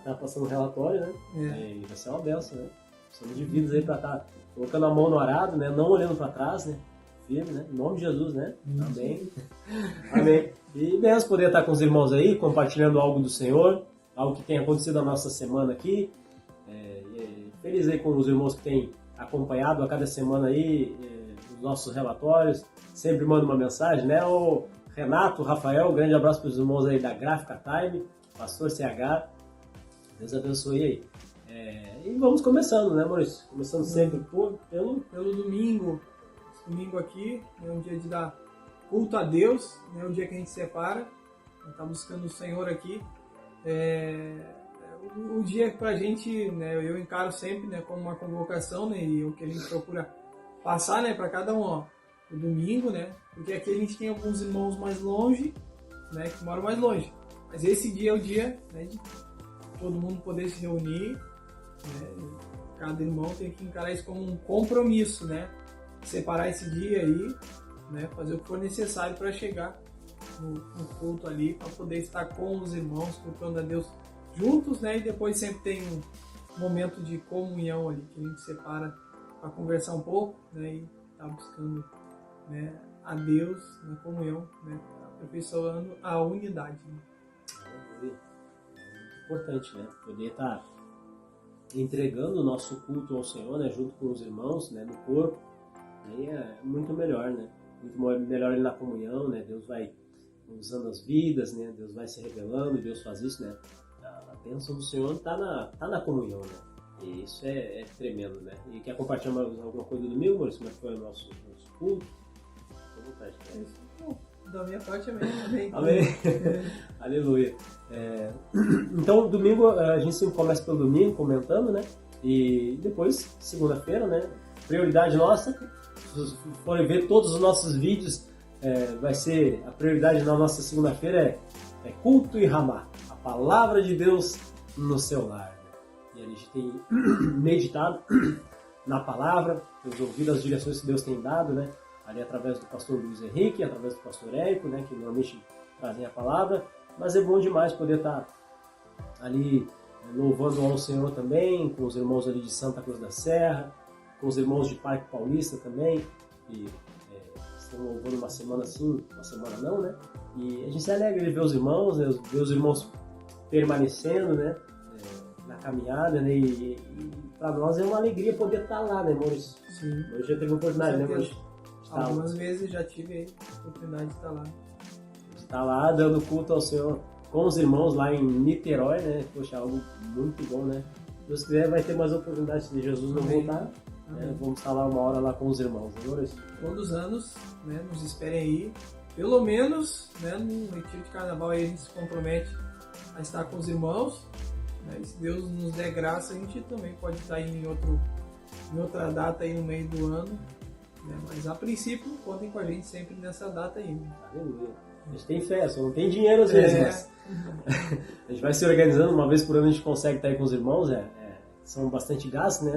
Tá passando o relatório, né? E vai ser uma benção, né? Somos de vidas aí para estar colocando a mão no arado, né? Não olhando para trás, né? Firme, né? Em nome de Jesus, né? Amém. Amém. E Deus poder estar com os irmãos aí, compartilhando algo do Senhor, algo que tem acontecido na nossa semana aqui. Feliz aí com os irmãos que têm acompanhado a cada semana aí os nossos relatórios. Sempre manda uma mensagem, né? O Renato, o Rafael, um grande abraço para os irmãos aí da Gráfica Time, Pastor CH. Deus abençoe aí. E vamos começando, né, Maurício? Começando sempre pelo domingo. Domingo aqui é um dia de dar culto a Deus, é um dia que a gente separa, está buscando o Senhor aqui, O dia pra gente, né, eu encaro sempre, né, como uma convocação, né, e o que a gente procura passar, né, para cada um, ó, o domingo, né, porque aqui a gente tem alguns irmãos mais longe, né, que moram mais longe, mas esse dia é o dia, né, de todo mundo poder se reunir, né, cada irmão tem que encarar isso como um compromisso, né, separar esse dia aí, né, fazer o que for necessário para chegar no culto ali, para poder estar com os irmãos, cultuando a Deus juntos, né, e depois sempre tem um momento de comunhão ali, que a gente separa para conversar um pouco, né, e tá buscando, né, a Deus na comunhão, né, aperfeiçoando a unidade. Né. É muito importante, né, poder estar entregando o nosso culto ao Senhor, né, junto com os irmãos, né, no corpo, aí é muito melhor, né, muito melhor ele na comunhão, né, Deus vai usando as vidas, né, Deus vai se revelando, Deus faz isso, né, a bênção do Senhor tá na comunhão, né, e isso é tremendo, né, e quer compartilhar alguma coisa do domingo, Maurício, como é que foi o nosso culto? Fica à vontade, né? Da minha parte, amém. Amém. Aleluia. Então, domingo, a gente sempre começa pelo domingo, comentando, né? E depois, segunda-feira, né? Prioridade nossa. Se forem ver todos os nossos vídeos, vai ser a prioridade na nossa segunda-feira é culto e ramá. A palavra de Deus no seu lar. Né? E a gente tem meditado na palavra, temos ouvido as direções que Deus tem dado, né? Ali através do pastor Luiz Henrique, através do pastor Érico, né, que normalmente trazem a palavra, mas é bom demais poder estar ali louvando ao Senhor também, com os irmãos ali de Santa Cruz da Serra, com os irmãos de Parque Paulista também, que estão louvando uma semana sim, uma semana não, né, e a gente se alegra de ver os irmãos, né, ver os irmãos permanecendo, né, na caminhada, né, e para nós é uma alegria poder estar lá, né, Maurício? Sim. Hoje já teve oportunidade, né, Maurício? Algumas vezes já tive a oportunidade de estar lá. Está lá dando culto ao Senhor com os irmãos lá em Niterói, né? Poxa, algo muito bom, né? Se Deus quiser, vai ter mais oportunidade se Jesus não voltar. Né? Vamos estar lá uma hora lá com os irmãos. Agora, todos os anos, né? Nos esperem aí. Pelo menos, né? No retiro de carnaval aí a gente se compromete a estar com os irmãos. Né? E se Deus nos der graça, a gente também pode estar em outra data aí no meio do ano. Mas a princípio, contem com a gente sempre nessa data aí. Aleluia. A gente tem fé, só não tem dinheiro às vezes, mas a gente vai se organizando, uma vez por ano a gente consegue estar aí com os irmãos, são bastante gastos, né?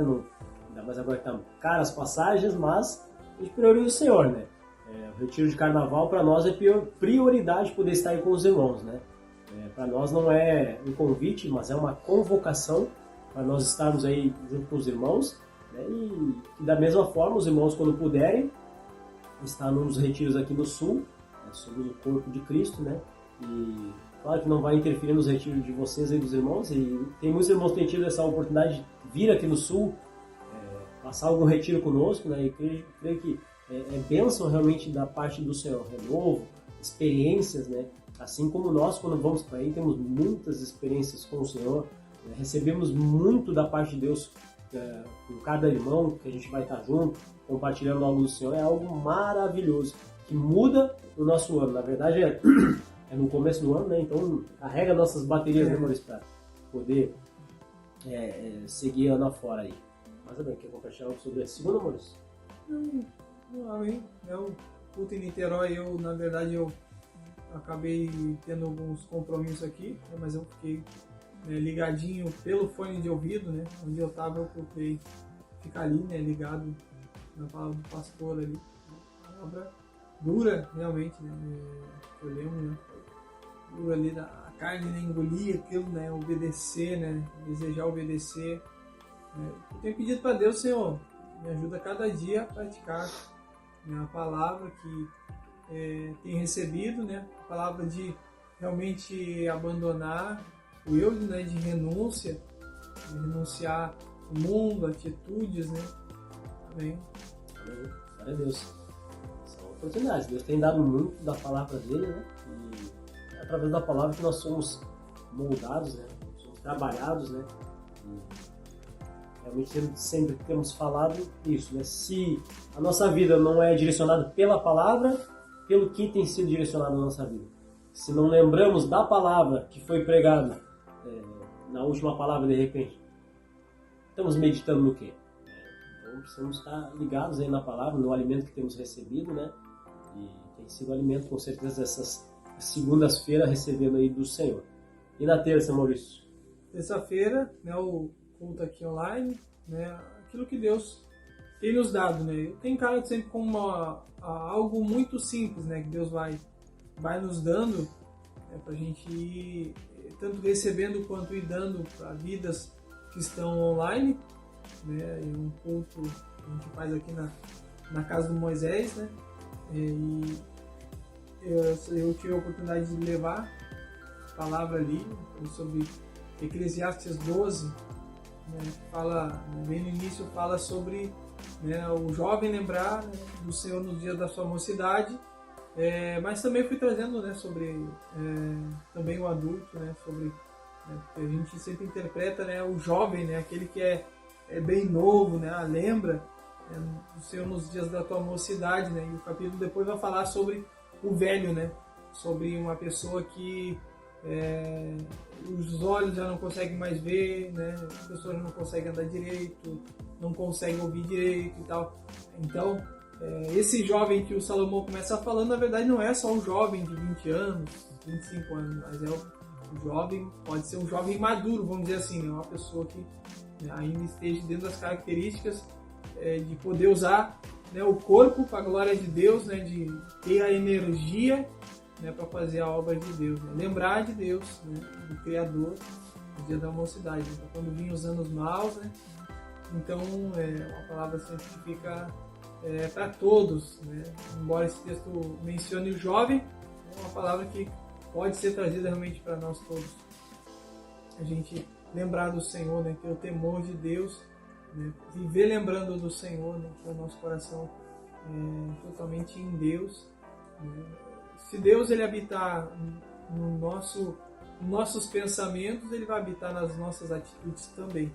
Ainda mais agora que tá caras as passagens, mas a gente prioriza o Senhor, né? O retiro de carnaval para nós é prioridade poder estar aí com os irmãos, né? Para nós não é um convite, mas é uma convocação para nós estarmos aí junto com os irmãos. E da mesma forma, os irmãos, quando puderem, estar nos retiros aqui no Sul, somos o corpo de Cristo, né? E claro que não vai interferir nos retiros de vocês e dos irmãos, e tem muitos irmãos que têm tido essa oportunidade de vir aqui no Sul, passar algum retiro conosco, né? E creio que é bênção realmente da parte do Senhor, renovo, experiências, né? Assim como nós, quando vamos para aí, temos muitas experiências com o Senhor, né? Recebemos muito da parte de Deus com cada irmão que a gente vai estar junto, compartilhando algo do Senhor, é algo maravilhoso, que muda o nosso ano. Na verdade é no começo do ano, né? Então carrega nossas baterias, né, Maurício, para poder seguir ano afora aí. Mas também, quer compartilhar algo sobre a segunda, Maurício? Não, eu culto em Niterói, na verdade eu acabei tendo alguns compromissos aqui, mas eu fiquei ligadinho pelo fone de ouvido, né? Onde eu estava, eu procurei ficar ali, né? Ligado na palavra do pastor ali. Palavra dura, realmente, né? Eu lembro, né? Dura ali, a carne, né? Engolir aquilo, né? Obedecer, né? Desejar obedecer. Né? Eu tenho pedido para Deus, Senhor, me ajuda cada dia a praticar, né? A palavra que tenho recebido, né? A palavra de realmente abandonar o eu, né, de renúncia, de renunciar ao mundo, atitudes, né? Amém. Glória a Deus. São oportunidades. Deus tem dado muito da palavra dele, né? E é através da palavra que nós somos moldados, né? Somos trabalhados, né? E realmente sempre temos falado isso, né? Se a nossa vida não é direcionada pela palavra, pelo que tem sido direcionado na nossa vida. Se não lembramos da palavra que foi pregada na última palavra, de repente, estamos meditando no quê? Então precisamos estar ligados aí na palavra, no alimento que temos recebido, né? E tem sido o alimento, com certeza, dessas segundas-feiras recebendo aí do Senhor. E na terça, Maurício? Terça-feira, né, o culto aqui online, né, aquilo que Deus tem nos dado, né? Tem cara sempre como algo muito simples, né, que Deus vai nos dando, né, para a gente ir tanto recebendo quanto ir dando para vidas que estão online, né? E um culto que a gente faz aqui na casa do Moisés, né? E eu tive a oportunidade de levar a palavra ali sobre Eclesiastes 12, né? Fala, bem no início, fala sobre, né, o jovem lembrar, né, do Senhor nos dias da sua mocidade, mas também fui trazendo, né, sobre também o adulto, né, sobre, né, a gente sempre interpreta, né, o jovem, né, aquele que é bem novo, né, lembra, né, do Senhor nos dias da tua mocidade, né, e o capítulo depois vai falar sobre o velho, né, sobre uma pessoa que os olhos já não conseguem mais ver, né, a pessoa já não consegue andar direito, não consegue ouvir direito e tal. Então, esse jovem que o Salomão começa falando, na verdade não é só um jovem de 20 anos, 25 anos, mas o jovem, pode ser um jovem maduro, vamos dizer assim, né, uma pessoa que, né, ainda esteja dentro das características de poder usar, né, o corpo para a glória de Deus, né, de ter a energia, né, para fazer a obra de Deus, né? Lembrar de Deus, né, do Criador, no dia da mocidade, né? Quando vinham os anos maus, né? Então é uma palavra sempre que fica para todos, né? Embora esse texto mencione o jovem, é uma palavra que pode ser trazida realmente para nós todos. A gente lembrar do Senhor, né, ter o temor de Deus, né, viver lembrando do Senhor, né, que o nosso coração totalmente em Deus, né? Se Deus ele habitar nos nossos pensamentos, ele vai habitar nas nossas atitudes também.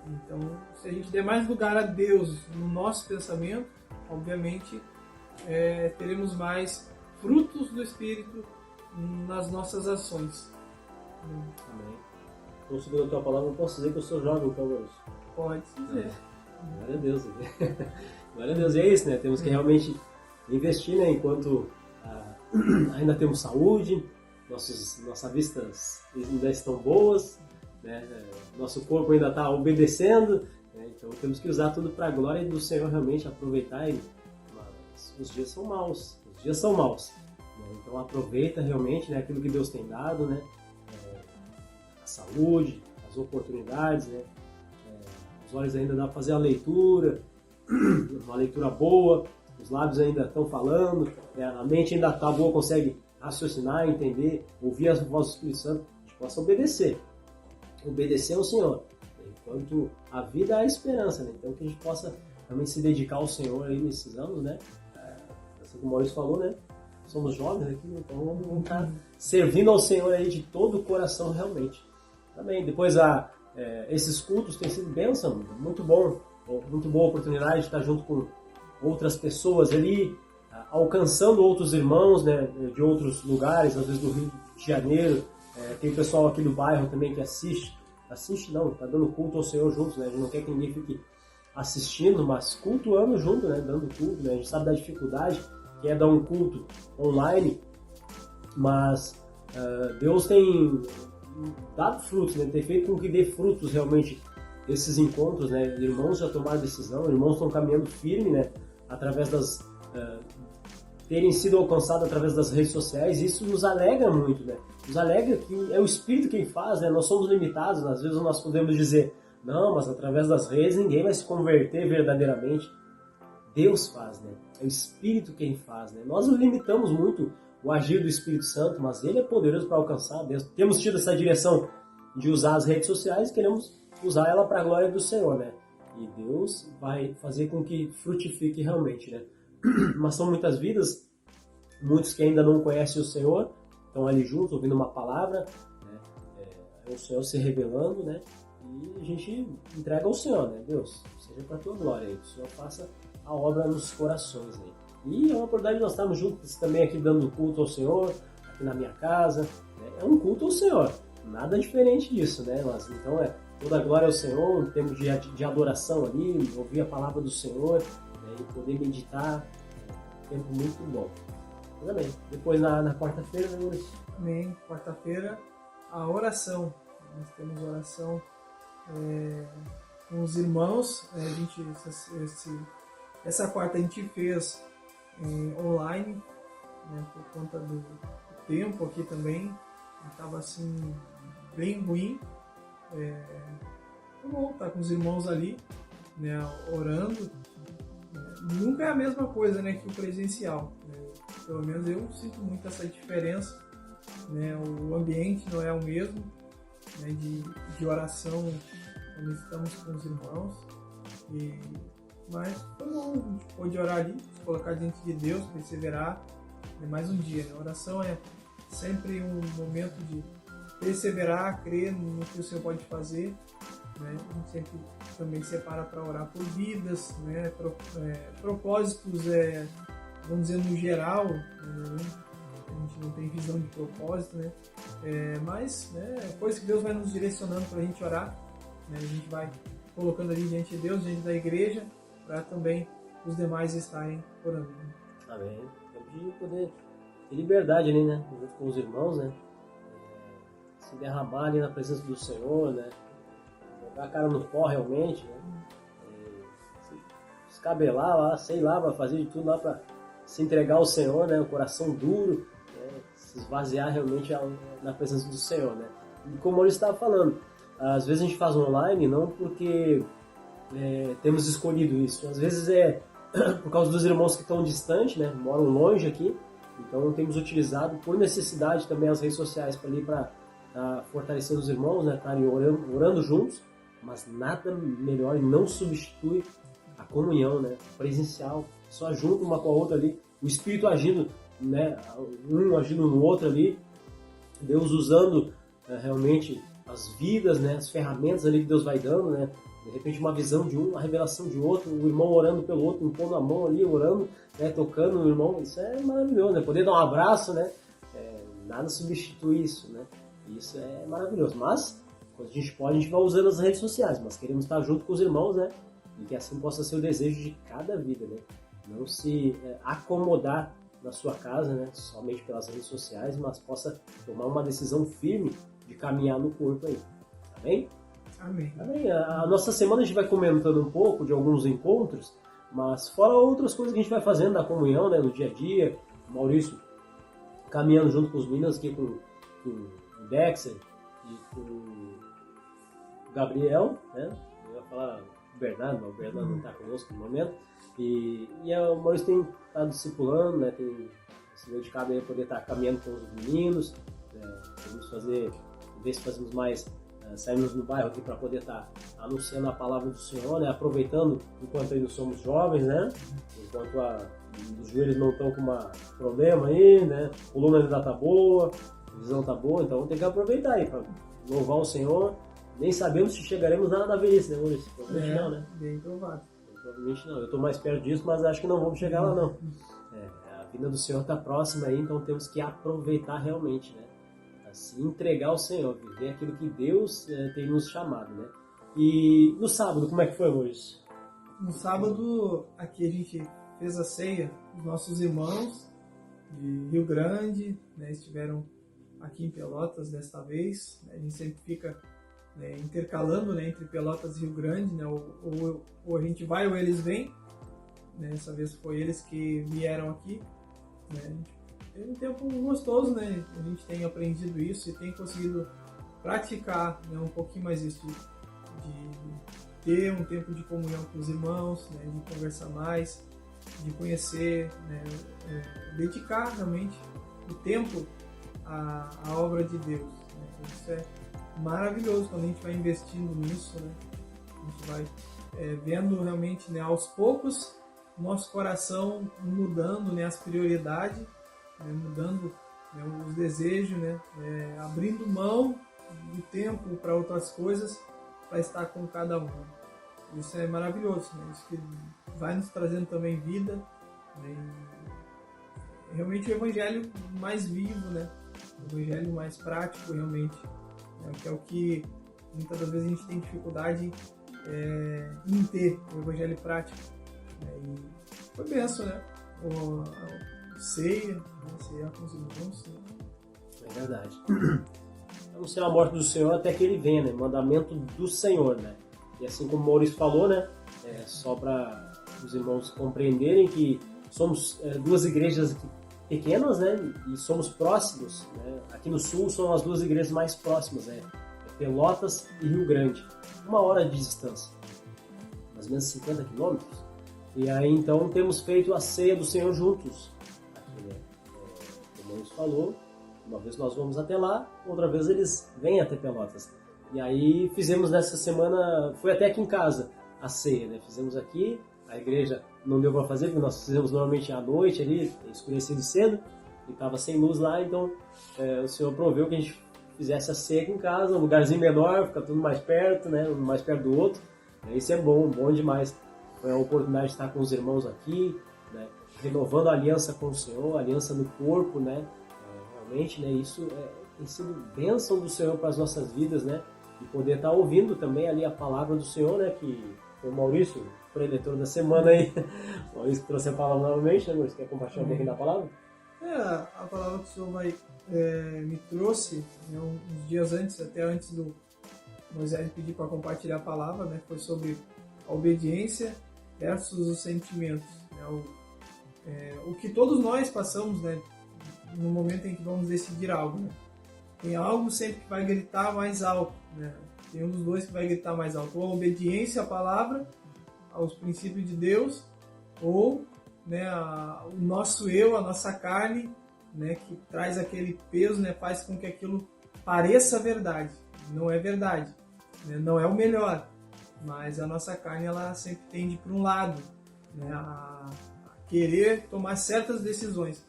Então, se a gente der mais lugar a Deus no nosso pensamento, obviamente teremos mais frutos do Espírito nas nossas ações. Amém. Então, segundo a tua palavra, eu posso dizer que eu sou jovem, então, Maurício? Pode dizer. Glória a Deus. Glória a Deus. E é isso, né? Temos que realmente investir, né? Enquanto ainda temos saúde, nossas vistas ainda estão boas, né? Nosso corpo ainda está obedecendo, né? Então temos que usar tudo para a glória do Senhor, realmente aproveitar. Mas os dias são maus, né? Então aproveita realmente, né, aquilo que Deus tem dado, né? A saúde, as oportunidades, né? Os olhos ainda dá para fazer a leitura, uma leitura boa. Os lábios ainda estão falando, né? A mente ainda está boa, consegue raciocinar, entender, ouvir a voz do Espírito Santo, a gente possa obedecer ao Senhor. Enquanto a vida é a esperança, né? Então que a gente possa realmente se dedicar ao Senhor aí nesses anos, né? Assim como o Maurício falou, né? Somos jovens aqui, então vamos estar servindo ao Senhor aí de todo o coração realmente. Também, depois esses cultos têm sido bênção, muito boa oportunidade de estar junto com outras pessoas ali, alcançando outros irmãos, né, de outros lugares, às vezes do Rio de Janeiro. Tem o pessoal aqui do bairro também que assiste não, está dando culto ao Senhor juntos, né? A gente não quer que ninguém fique assistindo, mas cultuando junto, né, dando culto, né? A gente sabe da dificuldade que é dar um culto online, mas Deus tem dado frutos, né? Tem feito com que dê frutos realmente esses encontros, né? Irmãos já tomaram decisão, irmãos estão caminhando firme, né? Através terem sido alcançados através das redes sociais. Isso nos alegra muito, né? Nos alegra que é o Espírito quem faz, né? Nós somos limitados, às vezes nós podemos dizer, não, mas através das redes ninguém vai se converter verdadeiramente. Deus faz, né? É o Espírito quem faz, né? Nós limitamos muito o agir do Espírito Santo, mas Ele é poderoso para alcançar Deus. Temos tido essa direção de usar as redes sociais e queremos usar ela para a glória do Senhor, né? E Deus vai fazer com que frutifique realmente, né? Mas são muitas vidas, muitos que ainda não conhecem o Senhor, estão ali juntos, ouvindo uma palavra, né? É o Senhor se revelando, né? E a gente entrega ao Senhor, né? Deus, seja para a tua glória aí, que o Senhor faça a obra nos corações aí. E é uma oportunidade de nós estarmos juntos também aqui dando culto ao Senhor, aqui na minha casa, né? É um culto ao Senhor. nada diferente disso, né? Mas então toda a glória ao Senhor, um tempo de adoração ali, ouvir a palavra do Senhor, né? E poder meditar, um tempo muito bom. Mas amém. Depois na quarta-feira, né, Maurício? Amém. Quarta-feira, a oração. Nós temos oração com os irmãos. A gente, essa quarta a gente fez online, né, por conta do tempo aqui também. Estava assim, bem ruim. Foi bom estar com os irmãos ali, né, orando. Nunca é a mesma coisa, né, que o presencial, né? Pelo menos eu sinto muito essa diferença, né? O ambiente não é o mesmo, né, de oração quando estamos com os irmãos. Mas foi bom, a gente pôde orar ali, se colocar diante de Deus, perseverar, né, mais um dia. Né? A oração é sempre um momento de perseverar, crer no que o Senhor pode fazer. Né? A gente sempre também separa para orar por vidas, né? Propósitos, vamos dizer, no geral, né? A gente não tem visão de propósito, né? Mas coisa que Deus vai nos direcionando para a gente orar, né? A gente vai colocando ali diante de Deus, diante da igreja, para também os demais estarem orando. Né? Amém. De poder ter liberdade ali, né? Junto com os irmãos, né? Se derramar ali na presença do Senhor, né? Jogar a cara no pó realmente, né? Se descabelar lá, sei lá, vai fazer de tudo lá para se entregar ao Senhor, né? O coração duro, né? Se esvaziar realmente na presença do Senhor, né? E como ele estava falando, às vezes a gente faz online não porque temos escolhido isso, às vezes por causa dos irmãos que estão distantes, né? Moram longe aqui, então temos utilizado por necessidade também as redes sociais para fortalecer os irmãos, né? Estarem orando juntos, mas nada melhor e não substitui a comunhão, né? Presencial, só junto uma com a outra ali, o Espírito agindo, né? Um agindo no outro ali, Deus usando realmente as vidas, né? As ferramentas ali que Deus vai dando, né? De repente uma visão de um, uma revelação de outro, o irmão orando pelo outro, impondo a mão ali, orando, né? Tocando no irmão, isso é maravilhoso, né? Poder dar um abraço, né? Nada substitui isso, né? Isso é maravilhoso, mas quando a gente pode, a gente vai usando as redes sociais, mas queremos estar junto com os irmãos, né? E que assim possa ser o desejo de cada vida, né? Não se acomodar na sua casa, né? Somente pelas redes sociais, mas possa tomar uma decisão firme de caminhar no corpo aí. Amém? Amém. Amém. A nossa semana a gente vai comentando um pouco de alguns encontros, mas fora outras coisas que a gente vai fazendo na comunhão, né? No dia a dia. O Maurício caminhando junto com os meninos aqui com o Dexter e com o Gabriel, né? Eu ia falar o Bernardo, mas o Bernardo não está conosco no momento. E o Maurício tem estado discipulando, né? Tem se dedicado a poder estar caminhando com os meninos. Vamos ver se fazemos mais, saímos no bairro aqui para poder estar anunciando a palavra do Senhor, né? Aproveitando enquanto ainda somos jovens, né? Enquanto os joelhos não estão com um problema aí, né? A coluna ainda está boa, a visão está boa, então tem que aproveitar aí para louvar o Senhor. Nem sabemos se chegaremos na velhice, né, Maurício? Provavelmente não, né? Bem provável. Provavelmente não. Eu estou mais perto disso, mas acho que não vamos chegar lá, não. A vinda do Senhor está próxima aí, então temos que aproveitar realmente, né? Se entregar ao Senhor, viver aquilo que Deus tem nos chamado, né? E no sábado, como é que foi, Maurício? No sábado, aqui a gente fez a ceia, os nossos irmãos de Rio Grande, né, estiveram aqui em Pelotas desta vez, né, a gente sempre fica intercalando, né, entre Pelotas e Rio Grande, né, ou a gente vai ou eles vêm, né, dessa vez foi eles que vieram aqui, né, é um tempo gostoso, né? A gente tem aprendido isso e tem conseguido praticar, né, um pouquinho mais isso, de ter um tempo de comunhão com os irmãos, né, de conversar mais, de conhecer, né, dedicar realmente o tempo à obra de Deus. Né? Isso é maravilhoso quando a gente vai investindo nisso, né? A gente vai vendo realmente, né, aos poucos o nosso coração mudando, né, as prioridades, mudando, né, os desejos, né, abrindo mão do tempo para outras coisas, para estar com cada um. Isso é maravilhoso, né? Isso que vai nos trazendo também vida, né? Realmente o evangelho mais vivo, né? O evangelho mais prático realmente, né? Que é o que muitas das vezes a gente tem dificuldade em ter o evangelho prático, né? E foi benção, né? A ceia, né? Ceia com os irmãos, né? É verdade. Anunciar a morte do Senhor até que ele venha, né? Mandamento do Senhor, né? E assim como o Maurício falou, né? Só para os irmãos compreenderem que somos duas igrejas aqui pequenas, né? E somos próximos, né? Aqui no sul são as duas igrejas mais próximas, né? Pelotas e Rio Grande. 1 hora de distância. Mais ou menos 50 quilômetros. E aí então temos feito a ceia do Senhor juntos. Aqui, né? Como o Maurício falou, uma vez nós vamos até lá, outra vez eles vêm até Pelotas. E aí fizemos nessa semana, foi até aqui em casa a ceia, né? Fizemos aqui, a igreja não deu para fazer, porque nós fizemos normalmente à noite ali, escurecido cedo, e estava sem luz lá, então o Senhor proveu que a gente fizesse a ceia aqui em casa, um lugarzinho menor, fica tudo mais perto, né? Um mais perto do outro. Isso é bom demais. Foi a oportunidade de estar com os irmãos aqui, né? Renovando a aliança com o Senhor, a aliança no corpo, né? Realmente, né? Isso tem sido bênção do Senhor para as nossas vidas, né? E poder estar ouvindo também ali a palavra do Senhor, né? Que foi o Maurício, o preletor da semana aí. O Maurício que trouxe a palavra novamente, né? Você quer compartilhar um pouquinho da palavra? A palavra que o Senhor me trouxe, né, uns dias antes, até antes do Moisés pedir para compartilhar a palavra, né? Foi sobre a obediência versus os sentimentos, né? O que todos nós passamos, né? No momento em que vamos decidir algo, né? Tem algo sempre que vai gritar mais alto, né? Tem um dos dois que vai gritar mais alto, ou a obediência à palavra, aos princípios de Deus, ou, né, o nosso eu, a nossa carne, né, que traz aquele peso, né, faz com que aquilo pareça verdade. Não é verdade, né? Não é o melhor, mas a nossa carne ela sempre tende para um lado, né, a querer tomar certas decisões,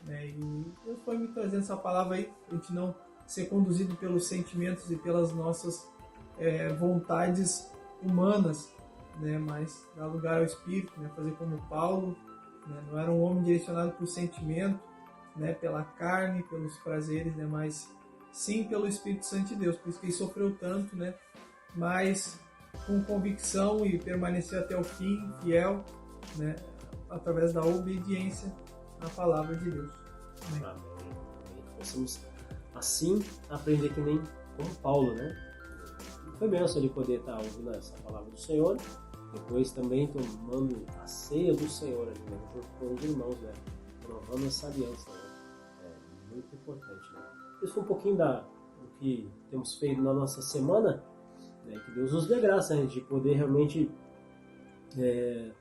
né? E Deus foi me trazendo essa palavra aí, a gente não ser conduzido pelos sentimentos e pelas nossas vontades humanas, né? Mas dar lugar ao Espírito, né? Fazer como Paulo, né? Não era um homem direcionado por sentimento, né? Pela carne, pelos prazeres, né? Mas sim pelo Espírito Santo de Deus, por isso que ele sofreu tanto, né? Mas com convicção e permaneceu até o fim, fiel, né? Através da obediência à palavra de Deus. Amém. Possamos assim aprender que nem como Paulo, né? Foi benção de poder estar ouvindo essa palavra do Senhor, depois também tomando a ceia do Senhor, né? Junto com os irmãos, né? Renovando essa aliança, né? É muito importante, né? Isso foi um pouquinho do que temos feito na nossa semana, né? Que Deus nos dê graça, né? De poder realmente ter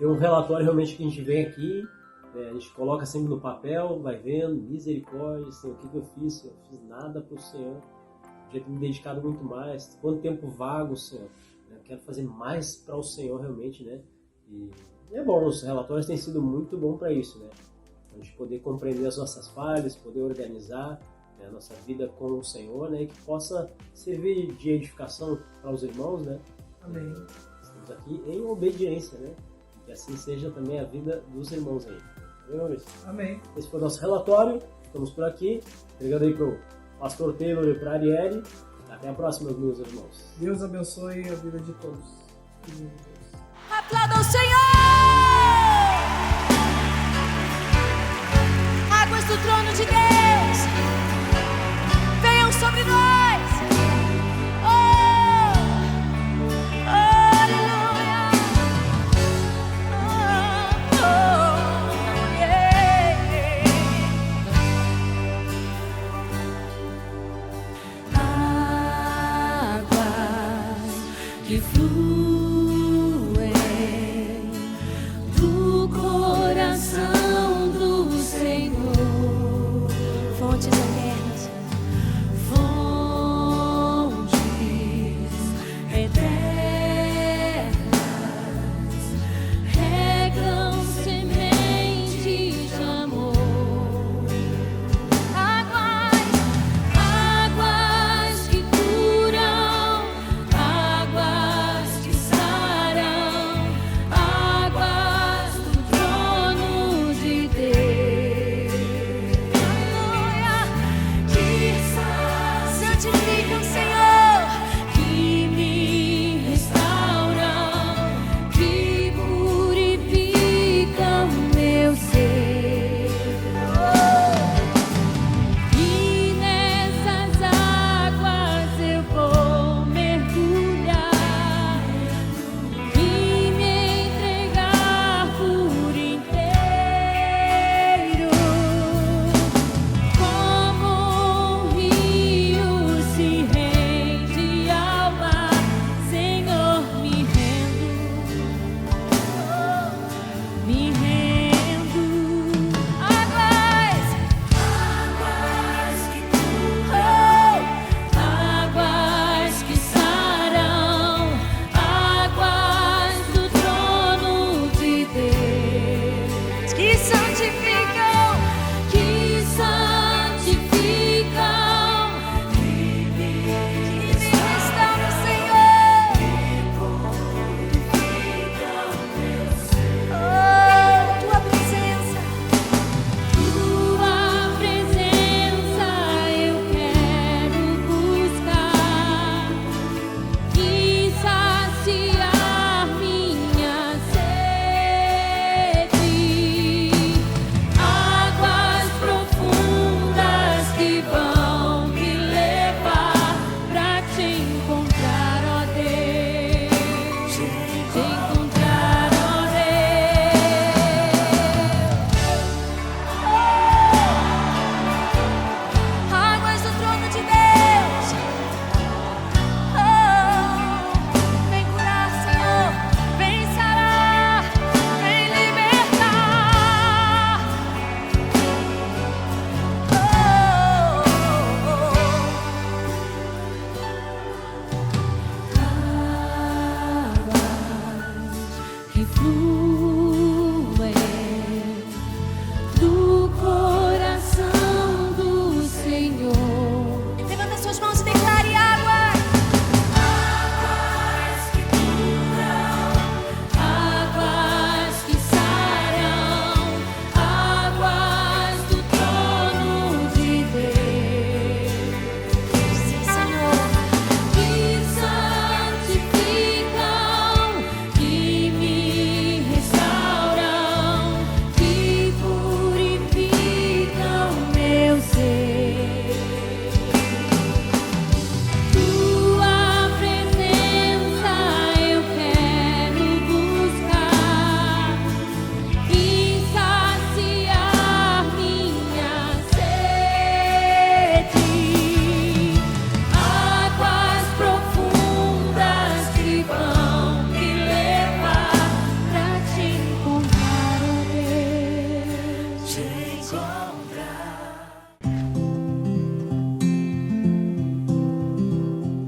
um relatório realmente que a gente vem aqui, a gente coloca sempre no papel, vai vendo, misericórdia, Senhor, o que eu fiz? Eu fiz nada para o Senhor, podia ter me dedicado muito mais, quanto tempo vago, Senhor, eu quero fazer mais para o Senhor realmente, né? E é bom, os relatórios têm sido muito bom para isso, né? A gente poder compreender as nossas falhas, poder organizar, né, a nossa vida com o Senhor, né? E que possa servir de edificação para os irmãos, né? Amém. Estamos aqui em obediência, né? Que assim seja também a vida dos irmãos aí. Amém. Esse foi o nosso relatório. Ficamos por aqui. Obrigado aí pro pastor Taylor e para a Arielle. Até a próxima, meus irmãos. Deus abençoe a vida de todos. Aplauda o Senhor! Águas do trono de Deus venham sobre nós. Que fluem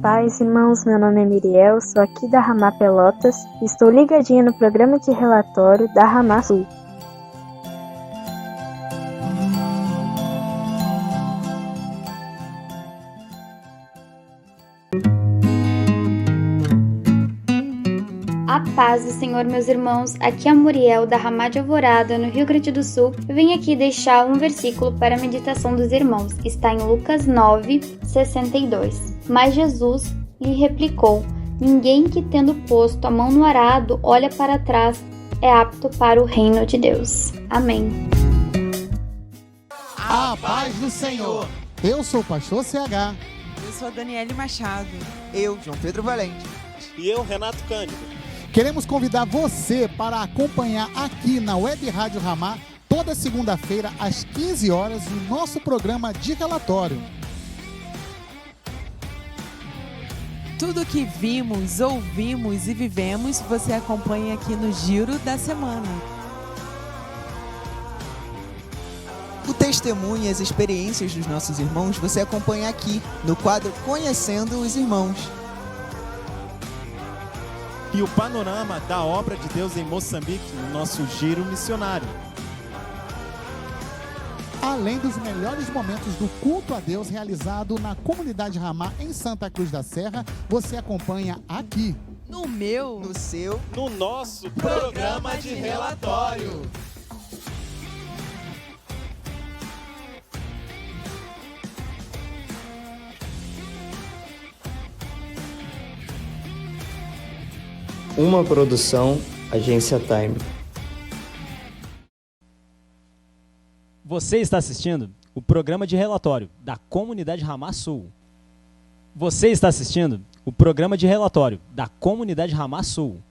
Paz, irmãos, meu nome é Miriel, sou aqui da Ramá Pelotas e estou ligadinha no programa de relatório da Ramá Sul. A paz do Senhor, meus irmãos, aqui é a Muriel da Ramá de Alvorada, no Rio Grande do Sul. Eu venho aqui deixar um versículo para a meditação dos irmãos. Está em Lucas 9:62. Mas Jesus lhe replicou: ninguém que, tendo posto a mão no arado, olha para trás, é apto para o reino de Deus. Amém. A paz do Senhor. Eu sou o pastor CH. Eu sou a Daniele Machado. Eu, João Pedro Valente. E eu, Renato Cândido. Queremos convidar você para acompanhar aqui na Web Rádio Ramá, toda segunda-feira, às 15 horas, o nosso programa de relatório. Tudo que vimos, ouvimos e vivemos, você acompanha aqui no Giro da Semana. O testemunho e as experiências dos nossos irmãos você acompanha aqui, no quadro Conhecendo os Irmãos. E o panorama da obra de Deus em Moçambique, no nosso Giro Missionário. Além dos melhores momentos do culto a Deus realizado na comunidade Ramá em Santa Cruz da Serra, você acompanha aqui. No meu, no seu, no nosso programa de relatório. Uma produção, Agência Time. Você está assistindo o programa de relatório da Comunidade Ramá Sul. Você está assistindo o programa de relatório da Comunidade Ramá Sul.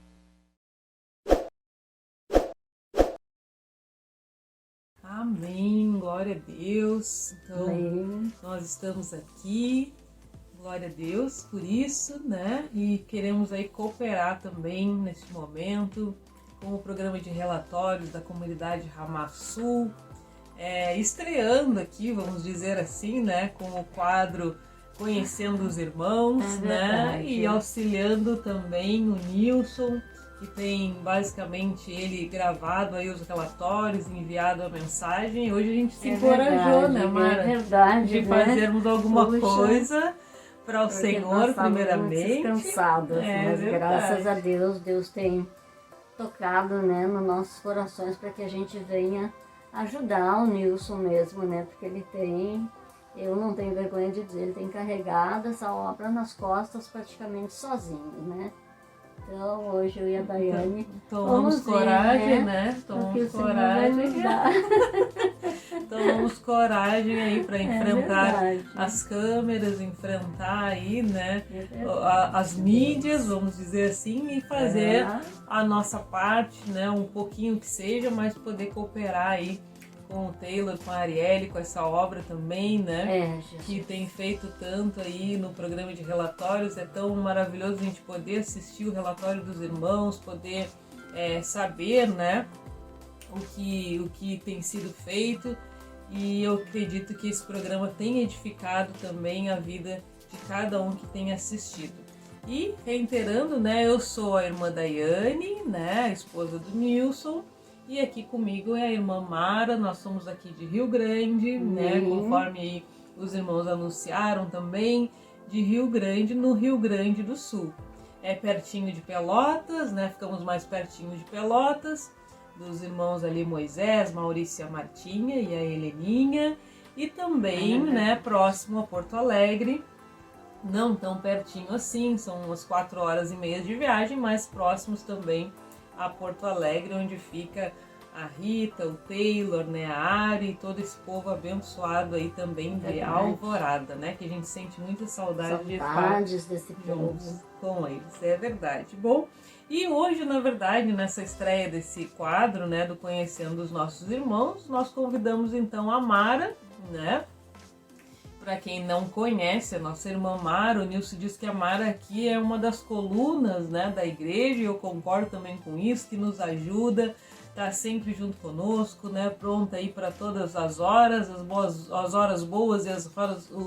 Amém, glória a Deus. Então, Amém. Nós estamos aqui, glória a Deus por isso, né? E queremos aí cooperar também neste momento com o programa de relatórios da Comunidade Ramá Sul. Estreando aqui, vamos dizer assim, né, com o quadro Conhecendo os Irmãos, né, e auxiliando também o Nilson, que tem basicamente ele gravado aí os relatórios, enviado a mensagem, e hoje a gente se encorajou, né, Mara? É verdade, de né? fazermos alguma coisa para o Senhor, primeiramente. Cansados, mas verdade. graças a Deus, Deus tem tocado, né, nos nossos corações para que a gente venha ajudar o Nilson mesmo, né? Porque ele tem, eu não tenho vergonha de dizer, ele tem carregado essa obra nas costas praticamente sozinho, né? Então hoje eu e a Daiane tomamos coragem, né? Tomamos coragem. Tomamos coragem aí para enfrentar as câmeras, enfrentar aí, né? As mídias, vamos dizer assim, e fazer a nossa parte, né? Um pouquinho que seja, mas poder cooperar aí com o Taylor, com a Arielle, com essa obra também, né? Que tem feito tanto aí no programa de relatórios. É tão maravilhoso a gente poder assistir o relatório dos irmãos, poder saber, né? O que tem sido feito. E eu acredito que esse programa tem edificado também a vida de cada um que tem assistido. E reiterando, né? Eu sou a irmã Daiane, né? A esposa do Nilson. E aqui comigo é a irmã Mara, nós somos aqui de Rio Grande, né? Conforme aí os irmãos anunciaram também, de Rio Grande, no Rio Grande do Sul. É pertinho de Pelotas, né? Ficamos mais pertinho de Pelotas, dos irmãos ali Moisés, Maurício e a Martinha e a Heleninha. E também, né, próximo a Porto Alegre, não tão pertinho assim, são umas 4h30 de viagem, mas próximos também a Porto Alegre, onde fica a Rita, o Taylor, né, a Ari, todo esse povo abençoado aí também de Alvorada, né, que a gente sente muita saudade de estar desse povo com eles, é verdade. Bom, e hoje, na verdade, nessa estreia desse quadro, né, do Conhecendo os Nossos Irmãos, nós convidamos então a Mara, né. Para quem não conhece a nossa irmã Mara, o Nilson diz que a Mara aqui é uma das colunas, né, da igreja, e eu concordo também com isso, que nos ajuda, está sempre junto conosco, né? Pronta aí para todas as horas, as horas boas e as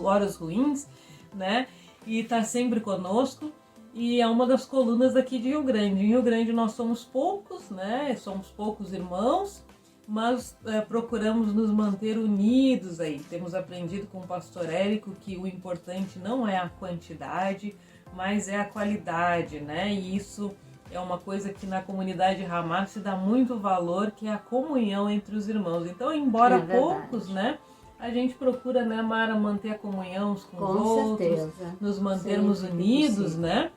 horas ruins, né? E está sempre conosco. E é uma das colunas aqui de Rio Grande. Em Rio Grande nós somos poucos, né? Somos poucos irmãos, mas procuramos nos manter unidos aí. Temos aprendido com o pastor Érico que o importante não é a quantidade, mas é a qualidade, né? E isso é uma coisa que na comunidade Ramá se dá muito valor, que é a comunhão entre os irmãos. Então, embora poucos, né? A gente procura, né, Mara, manter a comunhão uns com os outros, certeza. nos mantermos Sempre unidos, possível. né?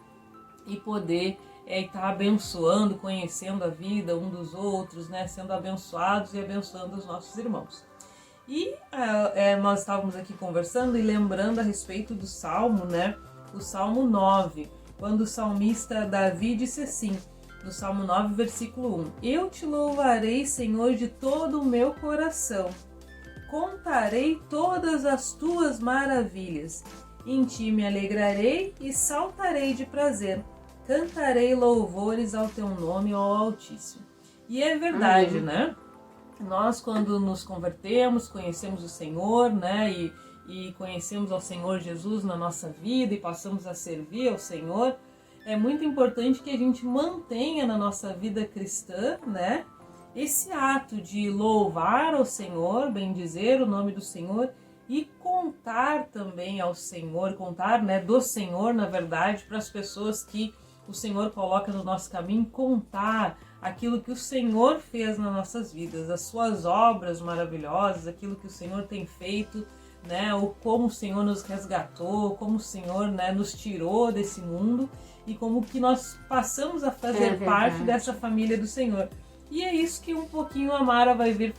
E poder estar abençoando, conhecendo a vida um dos outros, né? Sendo abençoados e abençoando os nossos irmãos. E nós estávamos aqui conversando e lembrando a respeito do Salmo, né? O Salmo 9, quando o salmista Davi disse assim, no Salmo 9, versículo 1, Eu te louvarei, Senhor, de todo o meu coração. Contarei todas as tuas maravilhas. Em ti me alegrarei e saltarei de prazer. Cantarei louvores ao teu nome, ó Altíssimo. E é verdade, né? Nós, quando nos convertemos, conhecemos o Senhor, né? E conhecemos ao Senhor Jesus na nossa vida e passamos a servir ao Senhor, é muito importante que a gente mantenha na nossa vida cristã, né? Esse ato de louvar ao Senhor, bendizer o nome do Senhor e contar também ao Senhor, contar, né, do Senhor, na verdade, para as pessoas que o Senhor coloca no nosso caminho, contar aquilo que o Senhor fez nas nossas vidas, as suas obras maravilhosas, aquilo que o Senhor tem feito, né, ou como o Senhor nos resgatou, como o Senhor, né, nos tirou desse mundo e como que nós passamos a fazer parte dessa família do Senhor. E é isso que um pouquinho a Mara vai veio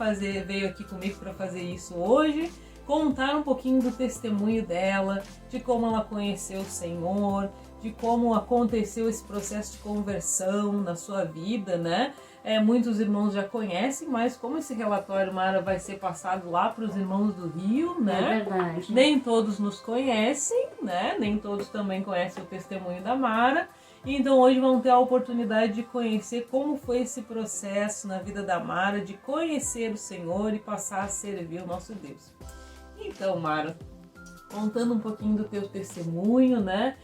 aqui comigo para fazer isso hoje, contar um pouquinho do testemunho dela, de como ela conheceu o Senhor, de como aconteceu esse processo de conversão na sua vida, né? Muitos irmãos já conhecem, mas como esse relatório, Mara, vai ser passado lá para os irmãos do Rio, né? É verdade. Nem todos nos conhecem, né? Nem todos também conhecem o testemunho da Mara. Então hoje vão ter a oportunidade de conhecer como foi esse processo na vida da Mara, de conhecer o Senhor e passar a servir o nosso Deus. Então, Mara, contando um pouquinho do teu testemunho, né?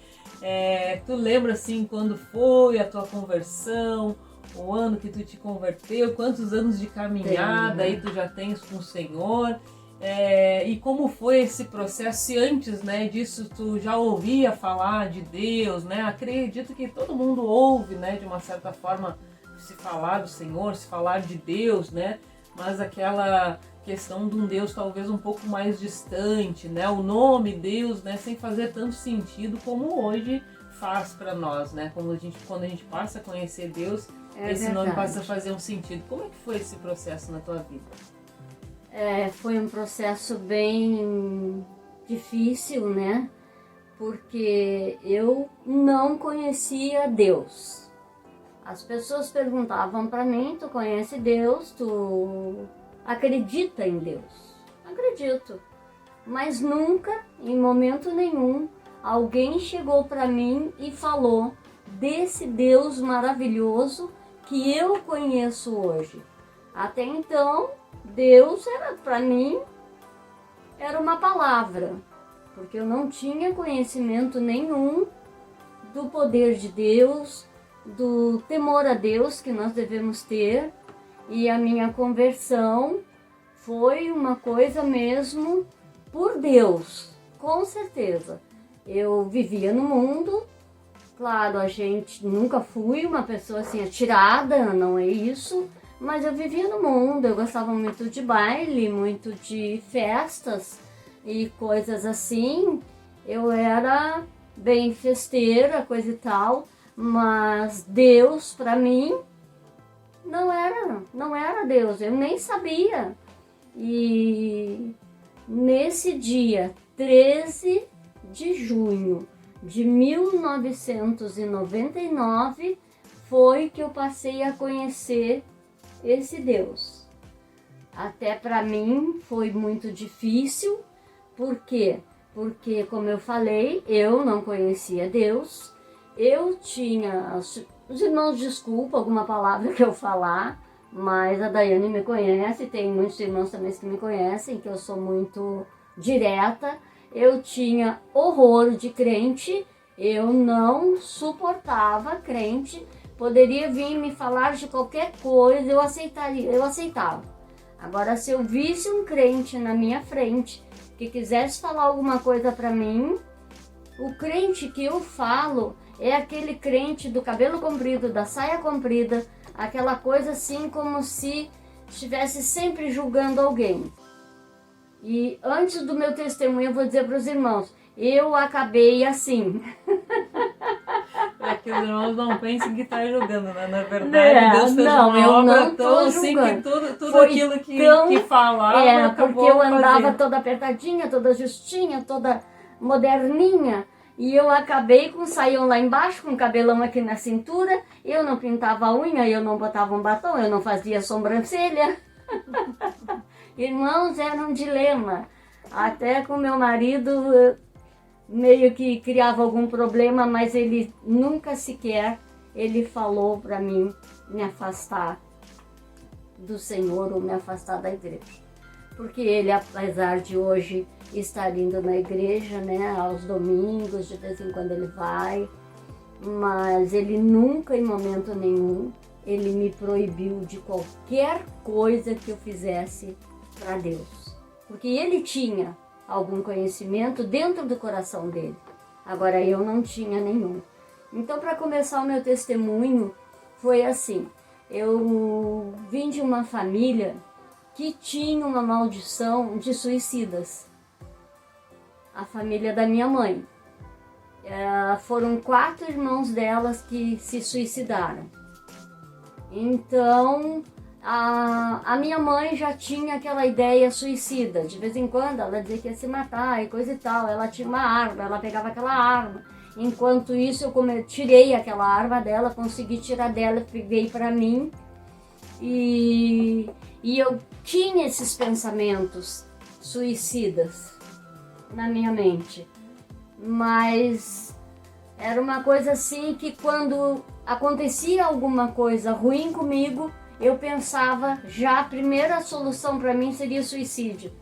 Tu lembra assim quando foi a tua conversão, o ano que tu te converteu, quantos anos de caminhada aí tu já tens com o Senhor? E como foi esse processo? Se antes, né, disso tu já ouvia falar de Deus, né? Acredito que todo mundo ouve, né, de uma certa forma, se falar do Senhor, se falar de Deus, né? Mas aquela questão de um Deus talvez um pouco mais distante, né? O nome Deus, né, sem fazer tanto sentido como hoje faz para nós, né? Quando a gente passa a conhecer Deus, esse nome passa a fazer um sentido. Como é que foi esse processo na tua vida? Foi um processo bem difícil, né? Porque eu não conhecia Deus. As pessoas perguntavam para mim, tu conhece Deus? Tu acredita em Deus? Acredito. Mas nunca, em momento nenhum, alguém chegou para mim e falou desse Deus maravilhoso que eu conheço hoje. Até então, Deus era para mim era uma palavra, porque eu não tinha conhecimento nenhum do poder de Deus, do temor a Deus que nós devemos ter, e a minha conversão foi uma coisa mesmo por Deus, com certeza. Eu vivia no mundo, claro, a gente nunca fui uma pessoa assim atirada, não é isso, mas eu vivia no mundo, eu gostava muito de baile, muito de festas e coisas assim. Eu era bem festeira, coisa e tal, mas Deus para mim não era Deus, eu nem sabia. E nesse dia 13 de junho de 1999 foi que eu passei a conhecer esse Deus. Até para mim foi muito difícil. Por quê? Porque, como eu falei, eu não conhecia Deus. Eu tinha... Os irmãos, desculpa alguma palavra que eu falar, Mas a Daiane me conhece, tem muitos irmãos também que me conhecem, que eu sou muito direta. Eu tinha horror de crente, eu não suportava crente. Poderia vir me falar de qualquer coisa, eu aceitava. Agora, se eu visse um crente na minha frente que quisesse falar alguma coisa para mim, o crente que eu falo é aquele crente do cabelo comprido, da saia comprida, aquela coisa assim como se estivesse sempre julgando alguém. E antes do meu testemunho eu vou dizer para os irmãos, eu acabei assim. É que os irmãos não pensem que está julgando, né? Na verdade, Deus fez uma obra tão assim que tudo aquilo que falava porque eu andava toda apertadinha, toda justinha, toda moderninha. E eu acabei com um saião lá embaixo, com um cabelão aqui na cintura. Eu não pintava a unha, eu não botava um batom, eu não fazia sobrancelha. Irmãos, era um dilema. Até com meu marido, meio que criava algum problema, mas ele nunca sequer ele falou para mim me afastar do Senhor ou me afastar da igreja. Porque ele, apesar de hoje estar indo na igreja, né, aos domingos, de vez em quando ele vai, mas ele nunca, em momento nenhum, ele me proibiu de qualquer coisa que eu fizesse para Deus. Porque ele tinha algum conhecimento dentro do coração dele. Agora eu não tinha nenhum. Então, para começar o meu testemunho, foi assim. Eu vim de uma família que tinha uma maldição de suicidas. A família da minha mãe. Foram 4 irmãos delas que se suicidaram. Então, a minha mãe já tinha aquela ideia suicida. De vez em quando ela dizia que ia se matar e coisa e tal. Ela tinha uma arma, ela pegava aquela arma. Enquanto isso, eu tirei aquela arma dela, consegui tirar dela, peguei para mim. E eu tinha esses pensamentos suicidas na minha mente. Mas era uma coisa assim que quando acontecia alguma coisa ruim comigo, eu pensava, já a primeira solução para mim seria suicídio.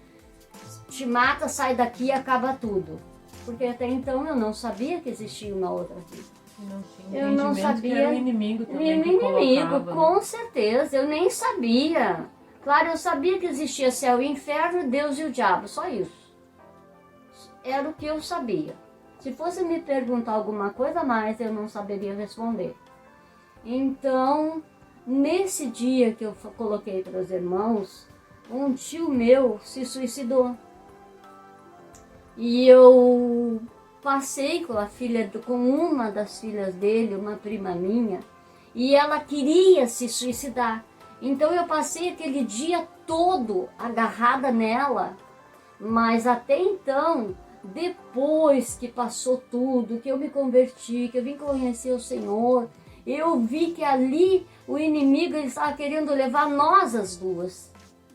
Te mata, sai daqui e acaba tudo. Porque até então eu não sabia que existia uma outra vida. Eu não sabia que era o inimigo também que colocava. Com certeza, eu nem sabia. Claro, eu sabia que existia céu e inferno, Deus e o diabo, só isso. Era o que eu sabia. Se fosse me perguntar alguma coisa a mais, eu não saberia responder. Então, nesse dia que eu coloquei para os irmãos, um tio meu se suicidou. E eu passei com uma das filhas dele, uma prima minha, e ela queria se suicidar. Então eu passei aquele dia todo agarrada nela, mas até então, depois que passou tudo, que eu me converti, que eu vim conhecer o Senhor, eu vi que ali o inimigo estava querendo levar nós as duas,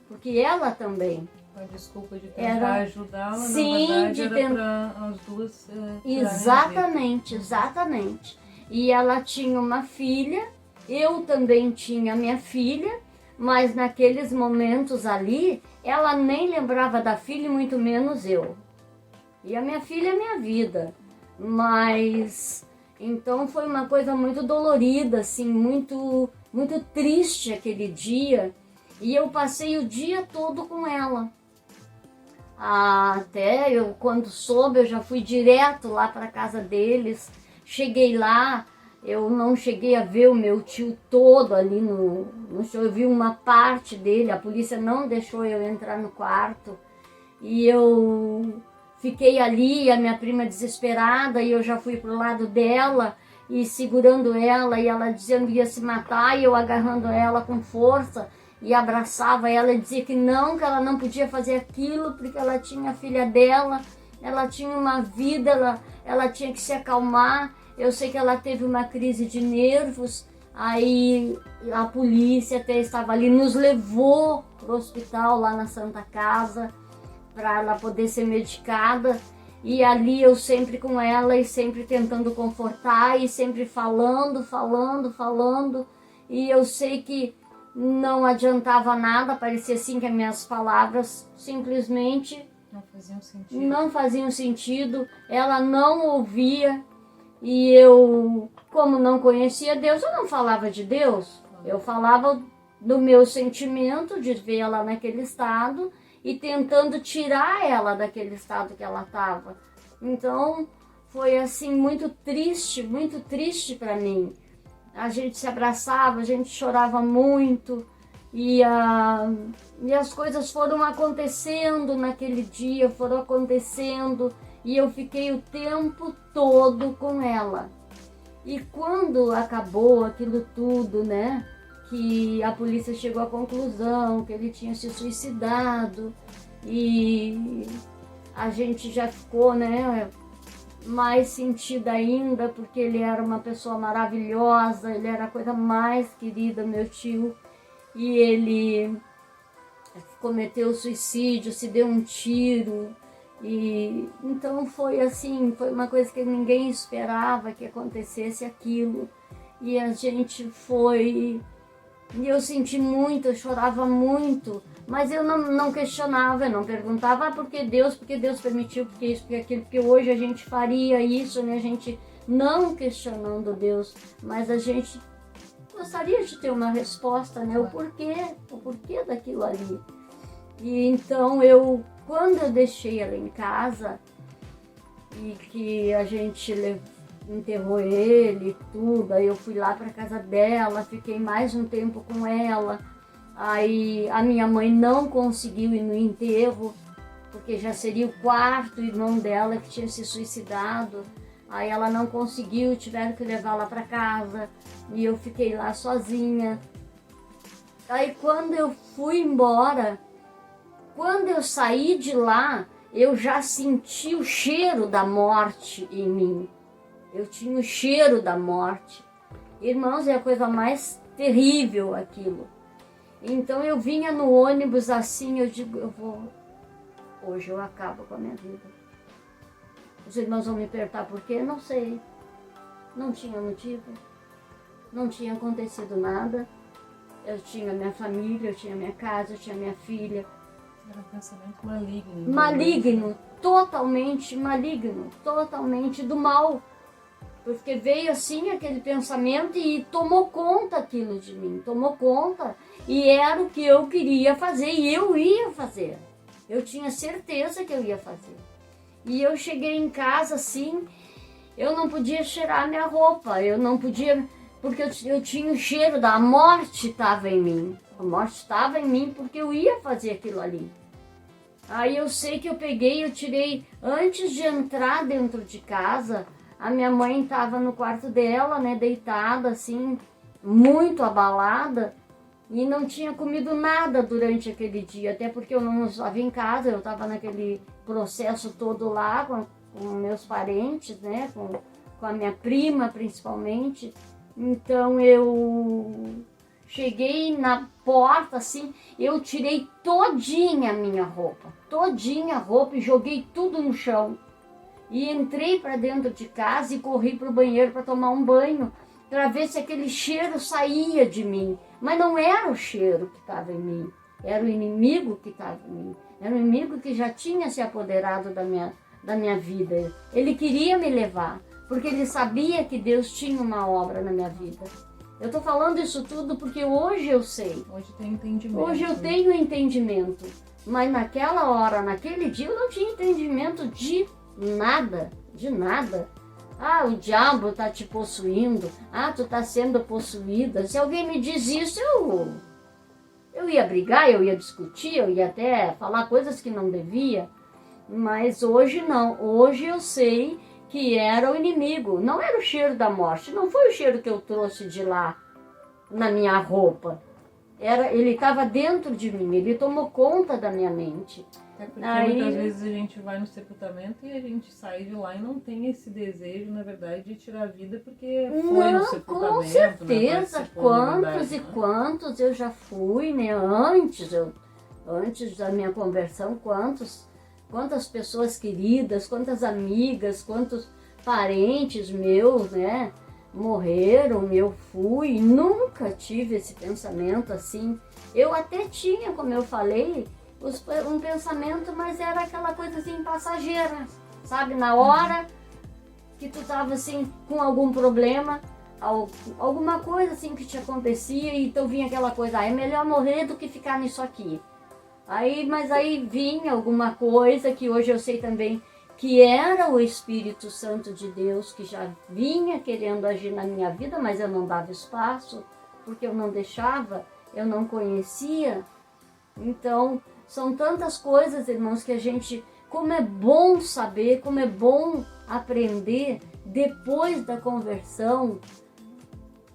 porque ela também. A desculpa de tentar ajudá-la, sim, na verdade, era para as duas exatamente. E ela tinha uma filha, eu também tinha minha filha, mas naqueles momentos ali, ela nem lembrava da filha, muito menos eu. E a minha filha é minha vida. Mas, então foi uma coisa muito dolorida, assim, muito triste aquele dia. E eu passei o dia todo com ela. Até eu, quando soube, eu já fui direto lá para a casa deles. Cheguei lá, eu não cheguei a ver o meu tio todo ali no show. Eu vi uma parte dele, a polícia não deixou eu entrar no quarto. E eu fiquei ali, a minha prima desesperada, e eu já fui pro lado dela e segurando ela, e ela dizendo que ia se matar, e eu agarrando ela com força. E abraçava ela e dizia que ela não podia fazer aquilo porque ela tinha a filha dela, ela tinha uma vida, ela tinha que se acalmar. Eu sei que ela teve uma crise de nervos, aí a polícia até estava ali, nos levou para o hospital lá na Santa Casa para ela poder ser medicada. E ali eu sempre com ela e sempre tentando confortar e sempre falando. E eu sei que não adiantava nada, parecia assim que as minhas palavras simplesmente não faziam sentido, ela não ouvia, e eu, como não conhecia Deus, eu não falava de Deus, eu falava do meu sentimento de ver ela naquele estado e tentando tirar ela daquele estado que ela estava. Então foi assim muito triste para mim. A gente se abraçava, a gente chorava muito, e as coisas foram acontecendo naquele dia, foram acontecendo, e eu fiquei o tempo todo com ela. E quando acabou aquilo tudo, né, que a polícia chegou à conclusão que ele tinha se suicidado, e a gente já ficou, né, mais sentida ainda, porque ele era uma pessoa maravilhosa, ele era a coisa mais querida, meu tio, e ele cometeu suicídio, se deu um tiro, e então foi assim, foi uma coisa que ninguém esperava que acontecesse aquilo, e a gente foi, e eu senti muito, eu chorava muito, mas eu não questionava, eu não perguntava por que Deus permitiu, porque isso, porque aquilo, porque hoje a gente faria isso, né? A gente não questionando Deus, mas a gente gostaria de ter uma resposta, né? O porquê daquilo ali. E então quando eu deixei ela em casa e que a gente enterrou ele e tudo, aí eu fui lá para casa dela, fiquei mais um tempo com ela. Aí a minha mãe não conseguiu ir no enterro, porque já seria o quarto irmão dela que tinha se suicidado. Aí ela não conseguiu, tiveram que levá-la para casa, e eu fiquei lá sozinha. Aí quando eu fui embora, quando eu saí de lá, eu já senti o cheiro da morte em mim. Eu tinha o cheiro da morte. Irmãos, é a coisa mais terrível aquilo. Então eu vinha no ônibus assim, eu digo, hoje eu acabo com a minha vida. Os irmãos vão me perguntar por quê? Não sei. Não tinha motivo. Não tinha acontecido nada. Eu tinha minha família, eu tinha minha casa, eu tinha minha filha. Era um pensamento maligno. Maligno, totalmente do mal. Porque veio assim aquele pensamento e tomou conta aquilo de mim, tomou conta. E era o que eu queria fazer e eu ia fazer. Eu tinha certeza que eu ia fazer. E eu cheguei em casa assim, eu não podia cheirar minha roupa, eu não podia, porque eu tinha o cheiro da morte estava em mim. A morte estava em mim porque eu ia fazer aquilo ali. Aí eu sei que eu tirei, antes de entrar dentro de casa, a minha mãe estava no quarto dela, né, deitada assim, muito abalada, e não tinha comido nada durante aquele dia, até porque eu não estava em casa, eu estava naquele processo todo lá com meus parentes, né, com a minha prima principalmente. Então eu cheguei na porta assim, eu tirei todinha a minha roupa, e joguei tudo no chão. E entrei para dentro de casa e corri para o banheiro para tomar um banho, para ver se aquele cheiro saía de mim. Mas não era o cheiro que estava em mim, era o inimigo que estava em mim. Era o inimigo que já tinha se apoderado da minha vida. Ele queria me levar, porque ele sabia que Deus tinha uma obra na minha vida. Eu estou falando isso tudo porque hoje eu sei. Hoje tem entendimento. Hoje eu tenho entendimento. Mas naquela hora, naquele dia, eu não tinha entendimento de nada. Ah, o diabo está te possuindo. Ah, tu está sendo possuída. Se alguém me diz isso, eu ia brigar, eu ia discutir, eu ia até falar coisas que não devia. Mas hoje não. Hoje eu sei que era o inimigo. Não era o cheiro da morte. Não foi o cheiro que eu trouxe de lá na minha roupa. Ele estava dentro de mim. Ele tomou conta da minha mente. É porque muitas vezes a gente vai no sepultamento e a gente sai de lá e não tem esse desejo, na verdade, de tirar a vida porque foi no sepultamento. Com certeza, né, quantos e quantos eu já fui, né? Antes da minha conversão, quantas pessoas queridas, quantas amigas, quantos parentes meus, né? morreram, eu fui, nunca tive esse pensamento assim. Eu até tinha, como eu falei, um pensamento, mas era aquela coisa assim passageira, sabe? Na hora que tu tava assim com algum problema, alguma coisa assim que te acontecia, e então vinha aquela coisa, é melhor morrer do que ficar nisso aqui. Mas aí vinha alguma coisa que hoje eu sei também que era o Espírito Santo de Deus que já vinha querendo agir na minha vida, mas eu não dava espaço, porque eu não deixava, eu não conhecia. Então, são tantas coisas, irmãos, que a gente, como é bom saber, como é bom aprender depois da conversão.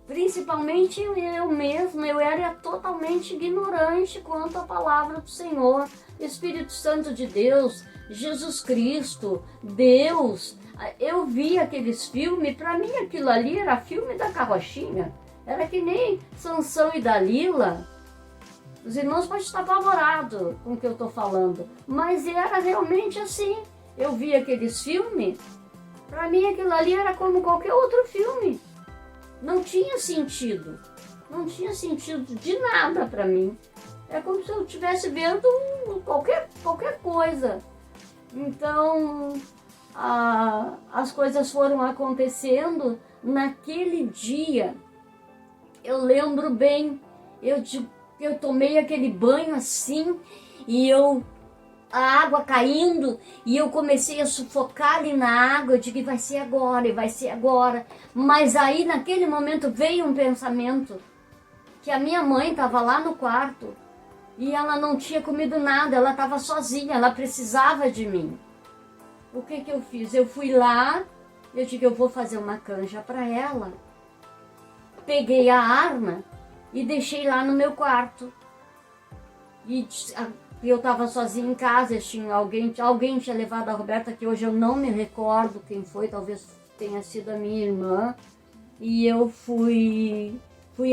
Principalmente eu mesma, eu era totalmente ignorante quanto à palavra do Senhor, Espírito Santo de Deus, Jesus Cristo, Deus. Eu vi aqueles filmes, para mim aquilo ali era filme da carrochinha, era que nem Sansão e Dalila. Os irmãos podem estar apavorados com o que eu estou falando, mas era realmente assim. Eu vi aqueles filmes, para mim aquilo ali era como qualquer outro filme. Não tinha sentido de nada para mim. É como se eu estivesse vendo qualquer coisa. Então, as coisas foram acontecendo naquele dia. Eu lembro bem, eu tomei aquele banho assim, e a água caindo, e eu comecei a sufocar ali na água. Eu digo, vai ser agora, e vai ser agora. Mas aí naquele momento veio um pensamento, que a minha mãe estava lá no quarto, e ela não tinha comido nada, ela estava sozinha, ela precisava de mim. O que eu fiz? Eu fui lá, eu digo, eu vou fazer uma canja para ela. Peguei a arma e deixei lá no meu quarto. E eu estava sozinha em casa, alguém tinha levado a Roberta, que hoje eu não me recordo quem foi, talvez tenha sido a minha irmã. E eu fui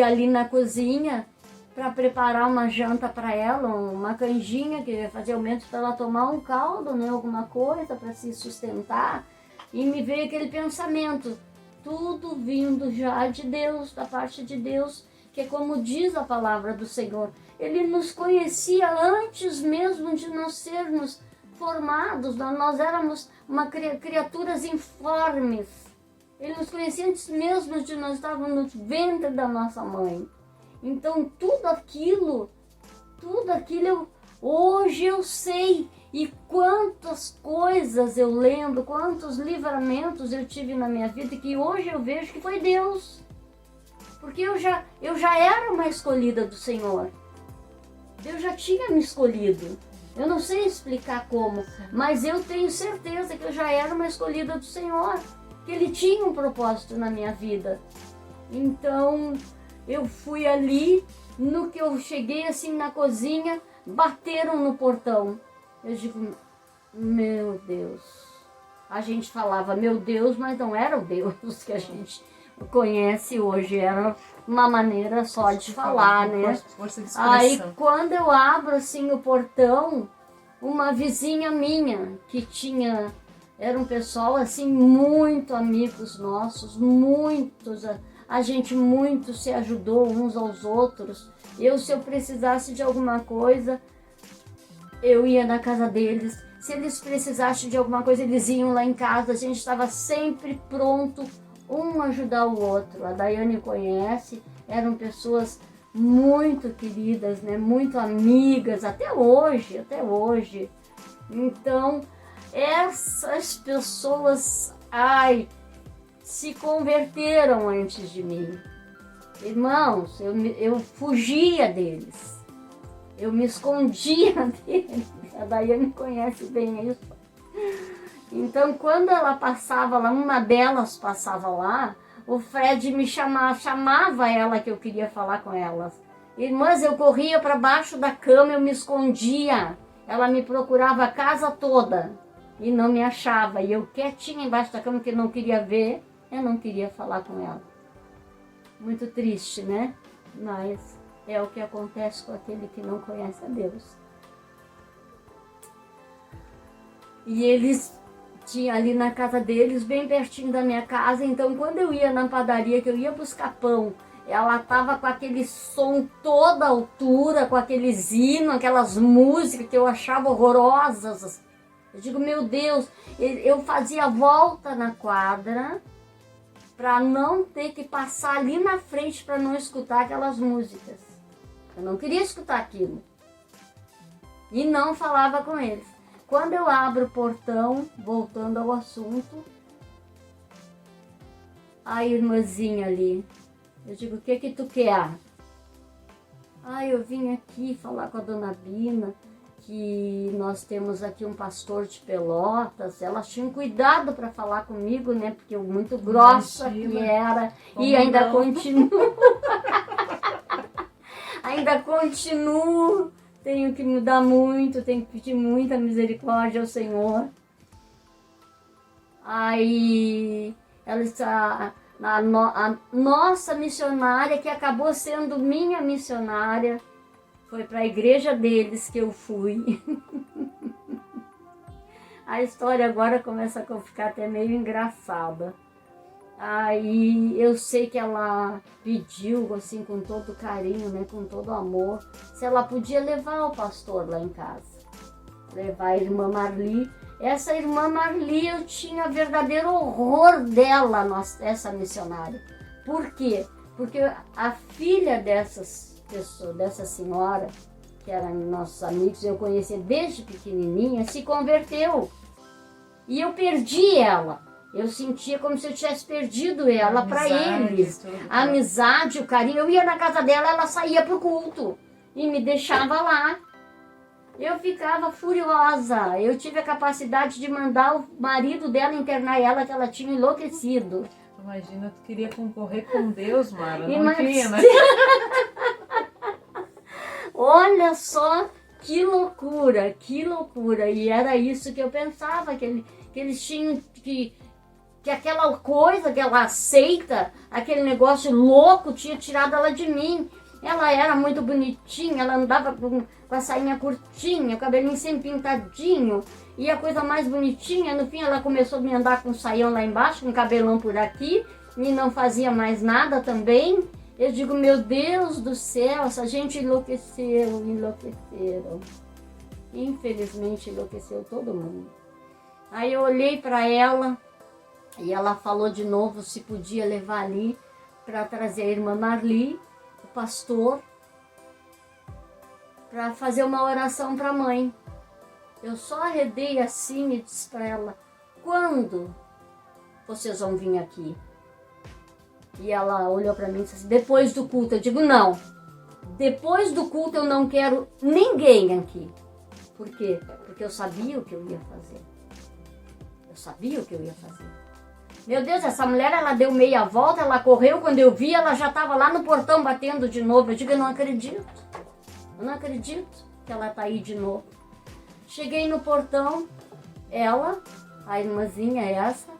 ali na cozinha para preparar uma janta para ela, uma canjinha que eu ia fazer ao menos para ela tomar um caldo, né, alguma coisa para se sustentar. E me veio aquele pensamento, tudo vindo já de Deus, da parte de Deus, que é como diz a palavra do Senhor. Ele nos conhecia antes mesmo de nós sermos formados, nós éramos criaturas informes. Ele nos conhecia antes mesmo de nós estarmos no ventre da nossa mãe. Então tudo aquilo hoje eu sei. E quantas coisas eu lembro, quantos livramentos eu tive na minha vida, que hoje eu vejo que foi Deus. Porque eu já era uma escolhida do Senhor. Deus já tinha me escolhido. Eu não sei explicar como, mas eu tenho certeza que eu já era uma escolhida do Senhor, que Ele tinha um propósito na minha vida. Então, eu fui ali, no que eu cheguei assim na cozinha, bateram no portão. Eu digo, meu Deus. A gente falava, meu Deus, mas não era o Deus que a gente conhece hoje, era uma maneira só de falar, né? Aí quando eu abro assim o portão, uma vizinha minha que era um pessoal assim muito amigos nossos, muitos, a gente muito se ajudou uns aos outros. Se eu precisasse de alguma coisa, eu ia na casa deles. Se eles precisassem de alguma coisa, eles iam lá em casa. A gente estava sempre pronto, um ajudar o outro. A Daiane conhece, eram pessoas muito queridas, né? Muito amigas, até hoje. Então, essas pessoas, se converteram antes de mim. Irmãos, eu fugia deles, eu me escondia deles. A Daiane conhece bem isso. Então, quando ela passava lá, uma delas passava lá, o Fred me chamava ela, que eu queria falar com elas. Irmãs, eu corria para baixo da cama, eu me escondia. Ela me procurava a casa toda e não me achava. E eu quietinha embaixo da cama, que não queria ver, eu não queria falar com ela. Muito triste, né? Mas é o que acontece com aquele que não conhece a Deus. E eles tinha ali na casa deles, bem pertinho da minha casa. Então, quando eu ia na padaria, que eu ia buscar pão, ela tava com aquele som toda altura, com aqueles hinos, aquelas músicas que eu achava horrorosas. Eu digo, meu Deus, eu fazia volta na quadra para não ter que passar ali na frente para não escutar aquelas músicas. Eu não queria escutar aquilo. E não falava com eles. Quando eu abro o portão, voltando ao assunto, a irmãzinha ali, eu digo, o que que tu quer? Eu vim aqui falar com a dona Bina, que nós temos aqui um pastor de Pelotas. Elas tinham cuidado para falar comigo, né? Porque eu muito grossa que era. E ainda continuo. Ainda continuo. Tenho que mudar muito, tenho que pedir muita misericórdia ao Senhor. Aí, ela está... A nossa missionária, que acabou sendo minha missionária, foi para a igreja deles que eu fui. A história agora começa a ficar até meio engraçada. Aí eu sei que ela pediu, assim, com todo carinho, né, com todo amor, se ela podia levar o pastor lá em casa. Levar a irmã Marli. Essa irmã Marli, eu tinha verdadeiro horror dela, essa missionária. Por quê? Porque a filha dessas pessoas, dessa senhora, que eram nossos amigos, eu conhecia desde pequenininha, se converteu. E eu perdi ela. Eu sentia como se eu tivesse perdido ela para eles. A amizade, o carinho. Eu ia na casa dela, ela saía pro culto e me deixava lá. Eu ficava furiosa. Eu tive a capacidade de mandar o marido dela internar ela, que ela tinha enlouquecido. Imagina, tu queria concorrer com Deus, Mara. Não Imagina. tinha, né? Olha só que loucura, que loucura. E era isso que eu pensava, que eles tinham que aquela coisa, aquela seita, aquele negócio louco tinha tirado ela de mim. Ela era muito bonitinha, ela andava com a sainha curtinha, o cabelinho sempre pintadinho. E a coisa mais bonitinha, no fim ela começou a me andar com saião lá embaixo, com cabelão por aqui, e não fazia mais nada também. Eu digo, meu Deus do céu, essa gente enlouqueceram. Infelizmente enlouqueceu todo mundo. Aí eu olhei para ela e ela falou de novo se podia levar ali para trazer a irmã Marli, o pastor, para fazer uma oração para a mãe. Eu só arredei assim e disse para ela, quando vocês vão vir aqui? E ela olhou para mim e disse assim, depois do culto. Eu digo, não, depois do culto eu não quero ninguém aqui. Por quê? Porque eu sabia o que eu ia fazer. Eu sabia o que eu ia fazer. Meu Deus, essa mulher, ela deu meia volta, ela correu, quando eu vi, ela já estava lá no portão batendo de novo. Eu digo, eu não acredito que ela tá aí de novo. Cheguei no portão, ela, a irmãzinha essa,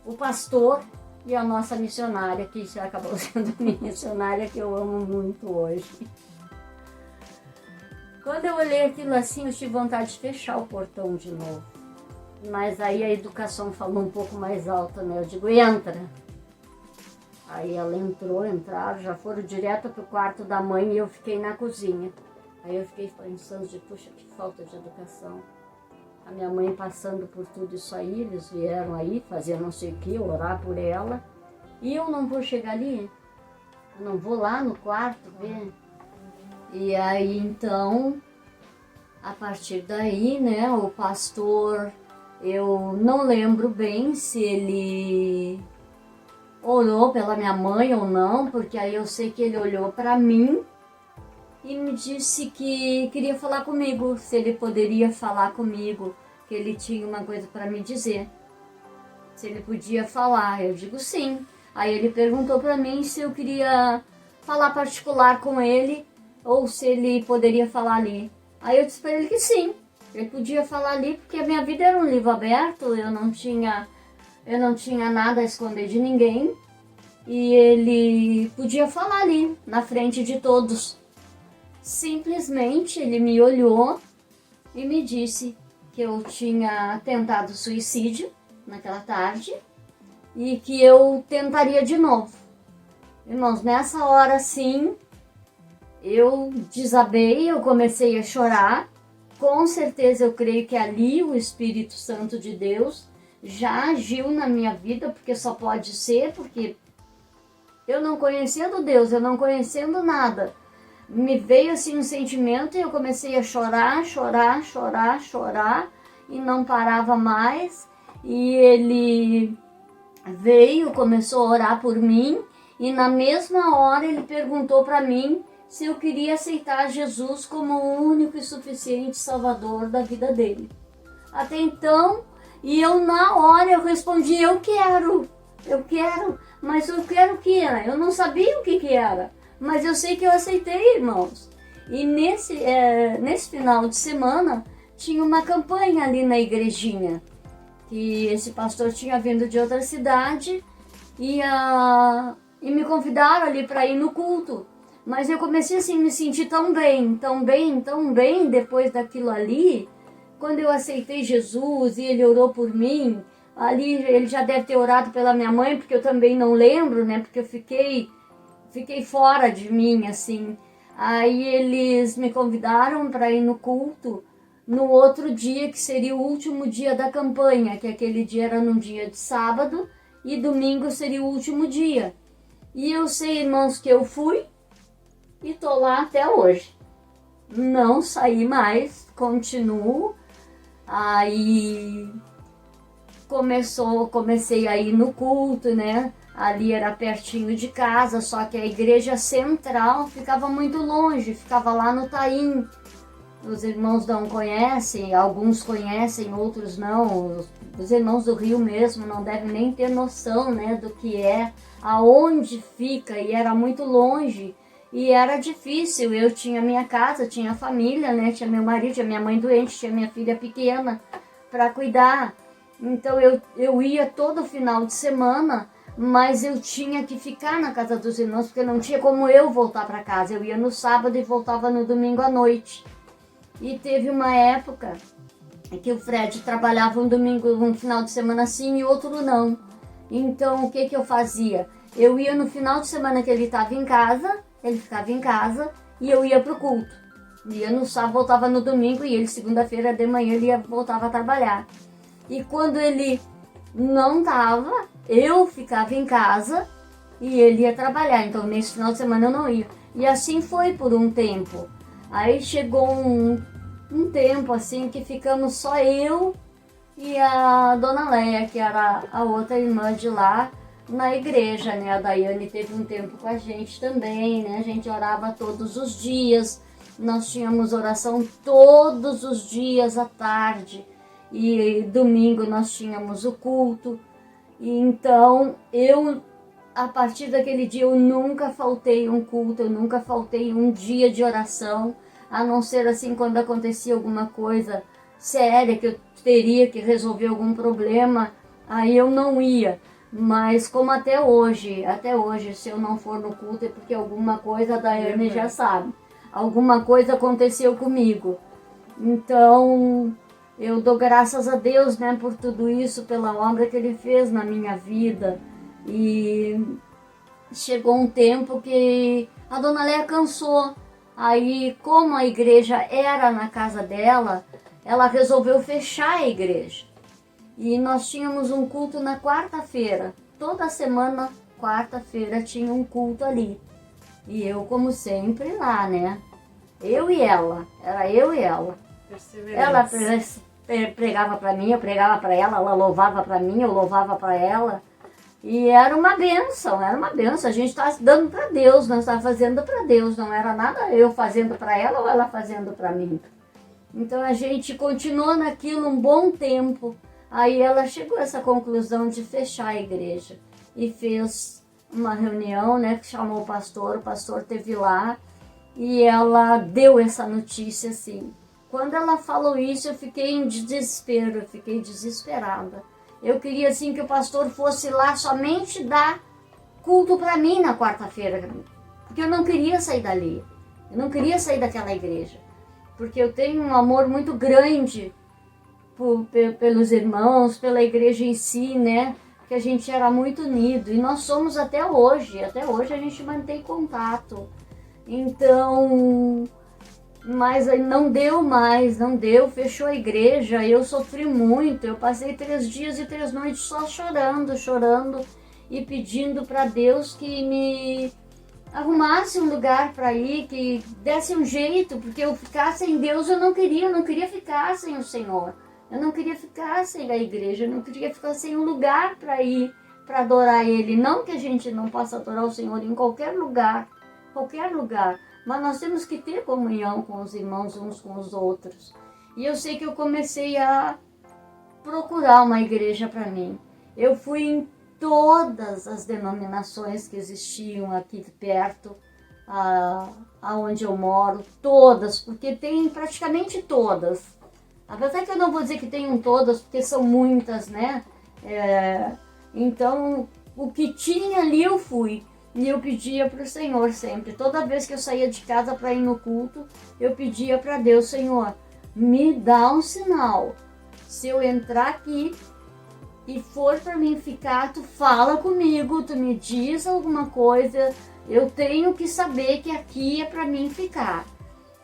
o pastor e a nossa missionária, que já acabou sendo minha missionária, que eu amo muito hoje. Quando eu olhei aquilo assim, eu tive vontade de fechar o portão de novo. Mas aí a educação falou um pouco mais alto, né? Eu digo, entra. Aí ela entraram, já foram direto pro quarto da mãe e eu fiquei na cozinha. Aí eu fiquei pensando, puxa, que falta de educação. A minha mãe passando por tudo isso aí, eles vieram aí fazer não sei o que, orar por ela. E eu não vou chegar ali, eu não vou lá no quarto ver. E aí então, a partir daí, né, o pastor, eu não lembro bem se ele orou pela minha mãe ou não, porque aí eu sei que ele olhou para mim e me disse que queria falar comigo, se ele poderia falar comigo, que ele tinha uma coisa para me dizer. Se ele podia falar, eu digo sim. Aí ele perguntou para mim se eu queria falar particular com ele ou se ele poderia falar ali. Aí eu disse para ele que sim, ele podia falar ali, porque a minha vida era um livro aberto, eu não tinha nada a esconder de ninguém. E ele podia falar ali, na frente de todos. Simplesmente ele me olhou e me disse, que eu tinha tentado suicídio naquela tarde e que eu tentaria de novo. Irmãos, nessa hora sim, eu desabei, eu comecei a chorar. Com certeza eu creio que ali o Espírito Santo de Deus já agiu na minha vida, porque só pode ser, porque eu não conhecendo Deus, eu não conhecendo nada, me veio assim um sentimento e eu comecei a chorar e não parava mais. E ele veio, começou a orar por mim e na mesma hora ele perguntou para mim se eu queria aceitar Jesus como o único e suficiente Salvador da vida dele. Até então, e eu na hora eu respondi, eu quero, mas eu quero o que era? Eu não sabia o que era, mas eu sei que eu aceitei, irmãos. E nesse final de semana tinha uma campanha ali na igrejinha, que esse pastor tinha vindo de outra cidade e me convidaram ali para ir no culto. Mas eu comecei assim a me sentir tão bem depois daquilo ali. Quando eu aceitei Jesus e ele orou por mim, ali ele já deve ter orado pela minha mãe, porque eu também não lembro, né? Porque eu fiquei fora de mim, assim. Aí eles me convidaram para ir no culto no outro dia, que seria o último dia da campanha, que aquele dia era num dia de sábado e domingo seria o último dia. E eu sei, irmãos, que eu fui e tô lá até hoje. Não saí mais, continuo. Aí comecei a ir no culto, né? Ali era pertinho de casa, só que a igreja central ficava muito longe, ficava lá no Taim. Os irmãos não conhecem, alguns conhecem, outros não. Os irmãos do Rio mesmo não devem nem ter noção, né, do que é, aonde fica, e era muito longe. E era difícil, eu tinha minha casa, tinha família, né? Tinha meu marido, tinha minha mãe doente, tinha minha filha pequena para cuidar. Então eu ia todo final de semana, mas eu tinha que ficar na casa dos irmãos, porque não tinha como eu voltar para casa. Eu ia no sábado e voltava no domingo à noite. E teve uma época que o Fred trabalhava um final de semana sim e outro não. Então o que eu fazia? Eu ia no final de semana que ele estava em casa, ele ficava em casa e eu ia pro culto. Ia no sábado, voltava no domingo e ele segunda-feira de manhã ele voltava a trabalhar. E quando ele não tava, eu ficava em casa e ele ia trabalhar. Então nesse final de semana eu não ia. E assim foi por um tempo. Aí chegou um tempo assim que ficamos só eu e a Dona Leia, que era a outra irmã de lá, na igreja, né? A Daiane teve um tempo com a gente também, né? A gente orava todos os dias, nós tínhamos oração todos os dias à tarde e domingo nós tínhamos o culto. E então a partir daquele dia eu nunca faltei um culto, eu nunca faltei um dia de oração, a não ser assim quando acontecia alguma coisa séria que eu teria que resolver algum problema, aí eu não ia. Mas como até hoje, se eu não for no culto é porque alguma coisa, a Daiane já sabe, alguma coisa aconteceu comigo. Então, eu dou graças a Deus, né, por tudo isso, pela obra que Ele fez na minha vida. E chegou um tempo que a Dona Leia cansou. Aí, como a igreja era na casa dela, ela resolveu fechar a igreja. E nós tínhamos um culto na quarta-feira. Toda semana, quarta-feira, tinha um culto ali. E eu, como sempre, lá, né? Eu e ela. Era eu e ela. Ela pregava para mim, eu pregava para ela. Ela louvava para mim, eu louvava para ela. E era uma bênção, era uma bênção. A gente estava dando para Deus, nós estávamos fazendo para Deus. Não era nada eu fazendo para ela ou ela fazendo para mim. Então a gente continuou naquilo um bom tempo. Aí ela chegou a essa conclusão de fechar a igreja e fez uma reunião, né, que chamou o pastor esteve lá e ela deu essa notícia assim. Quando ela falou isso, eu fiquei em desespero, eu fiquei desesperada. Eu queria assim que o pastor fosse lá somente dar culto para mim na quarta-feira, porque eu não queria sair dali, eu não queria sair daquela igreja, porque eu tenho um amor muito grande pelos irmãos, pela igreja em si, né? Que a gente era muito unido e nós somos até hoje a gente mantém contato. Então, mas aí não deu mais, fechou a igreja, eu sofri muito, eu passei 3 dias e 3 noites só chorando e pedindo para Deus que me arrumasse um lugar para ir, que desse um jeito, porque eu ficar sem Deus eu não queria ficar sem o Senhor. Eu não queria ficar sem a igreja, eu não queria ficar sem um lugar para ir, para adorar Ele. Não que a gente não possa adorar o Senhor em qualquer lugar, mas nós temos que ter comunhão com os irmãos uns com os outros. E eu sei que eu comecei a procurar uma igreja para mim. Eu fui em todas as denominações que existiam aqui perto, aonde eu moro, todas, porque tem praticamente todas. Apesar que eu não vou dizer que tenham todas, porque são muitas, né? Então, o que tinha ali eu fui. E eu pedia para o Senhor sempre. Toda vez que eu saía de casa para ir no culto, eu pedia para Deus, Senhor, me dá um sinal. Se eu entrar aqui e for para mim ficar, tu fala comigo, tu me diz alguma coisa. Eu tenho que saber que aqui é para mim ficar.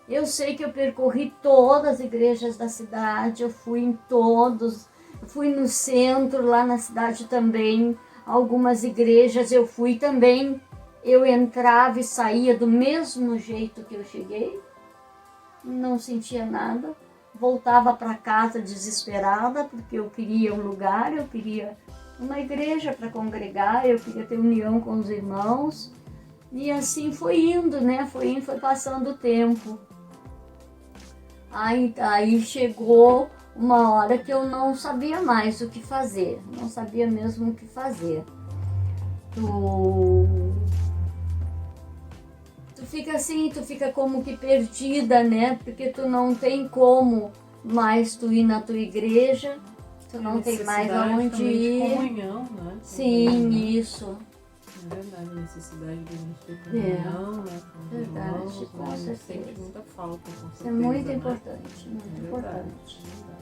Eu sei que eu percorri todas as igrejas da cidade, eu fui em todos, fui no centro, lá na cidade também, algumas igrejas eu fui também, eu entrava e saía do mesmo jeito que eu cheguei, não sentia nada, voltava para casa desesperada, porque eu queria um lugar, eu queria uma igreja para congregar, eu queria ter união com os irmãos, e assim foi indo, né? Foi passando o tempo. Aí chegou uma hora que eu não sabia mais o que fazer, não sabia mesmo o que fazer. Tu fica assim, tu fica como que perdida, né? Porque tu não tem como mais tu ir na tua igreja, tu não tem mais aonde ir. De comunhão, né? Sim, isso. É verdade, a necessidade de a gente ter comunhão, né? Com os irmãos, com né? certeza. Sente muita falta, com certeza. Isso é muito né? importante, muito importante. Verdade.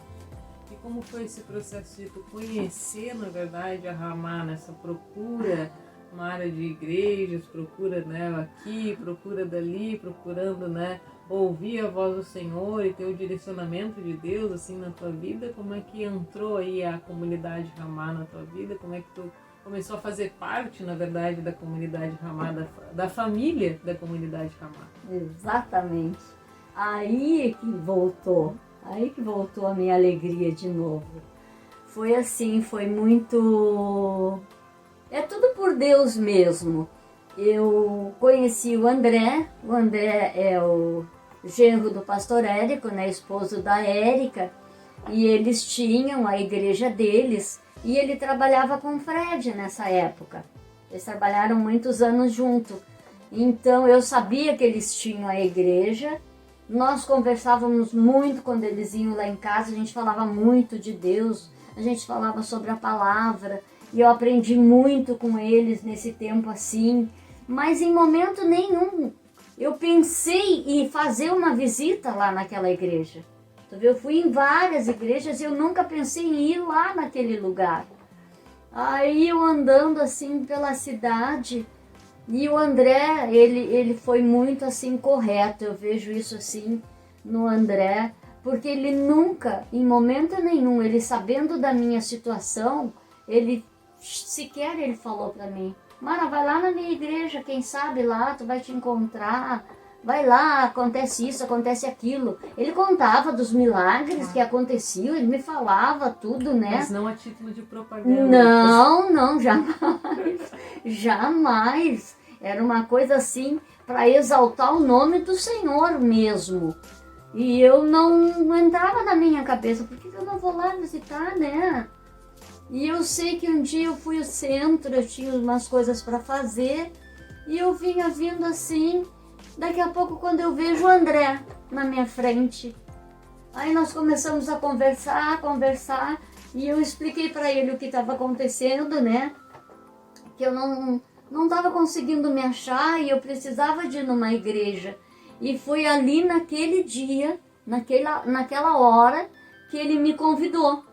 E como foi esse processo de tu conhecer, na verdade, a Ramá nessa procura, uma área de igrejas, procura, né, aqui, procura dali, procurando, né, ouvir a voz do Senhor e ter o direcionamento de Deus, assim, na tua vida? Como é que entrou aí a comunidade Ramá na tua vida? Como é que tu começou a fazer parte, na verdade, da comunidade Ramá, da família da comunidade Ramá? Exatamente. Aí que voltou a minha alegria de novo. Foi assim, foi muito... É tudo por Deus mesmo. Eu conheci o André é o genro do pastor Érico, né, esposo da Érica, e eles tinham a igreja deles, e ele trabalhava com o Fred nessa época. Eles trabalharam muitos anos junto. Então eu sabia que eles tinham a igreja, nós conversávamos muito quando eles iam lá em casa, a gente falava muito de Deus, a gente falava sobre a palavra, e eu aprendi muito com eles nesse tempo assim, mas em momento nenhum eu pensei em fazer uma visita lá naquela igreja. Eu fui em várias igrejas e eu nunca pensei em ir lá naquele lugar. Aí eu andando assim pela cidade, e o André, ele foi muito assim correto, eu vejo isso assim no André, porque ele nunca, em momento nenhum, ele sabendo da minha situação, ele falou para mim, Mara, vai lá na minha igreja, quem sabe lá tu vai te encontrar, vai lá, acontece isso, acontece aquilo. Ele contava dos milagres que aconteciam, ele me falava tudo, né? Mas não a título de propaganda. Não, jamais, jamais. Era uma coisa assim para exaltar o nome do Senhor mesmo. E eu não entrava na minha cabeça, por que eu não vou lá visitar, né? E eu sei que um dia eu fui ao centro, eu tinha umas coisas para fazer, e eu vinha vindo assim, daqui a pouco quando eu vejo o André na minha frente. Aí nós começamos a conversar, e eu expliquei para ele o que estava acontecendo, né? Que eu não estava conseguindo me achar e eu precisava de ir numa igreja. E foi ali naquele dia, naquela hora, que ele me convidou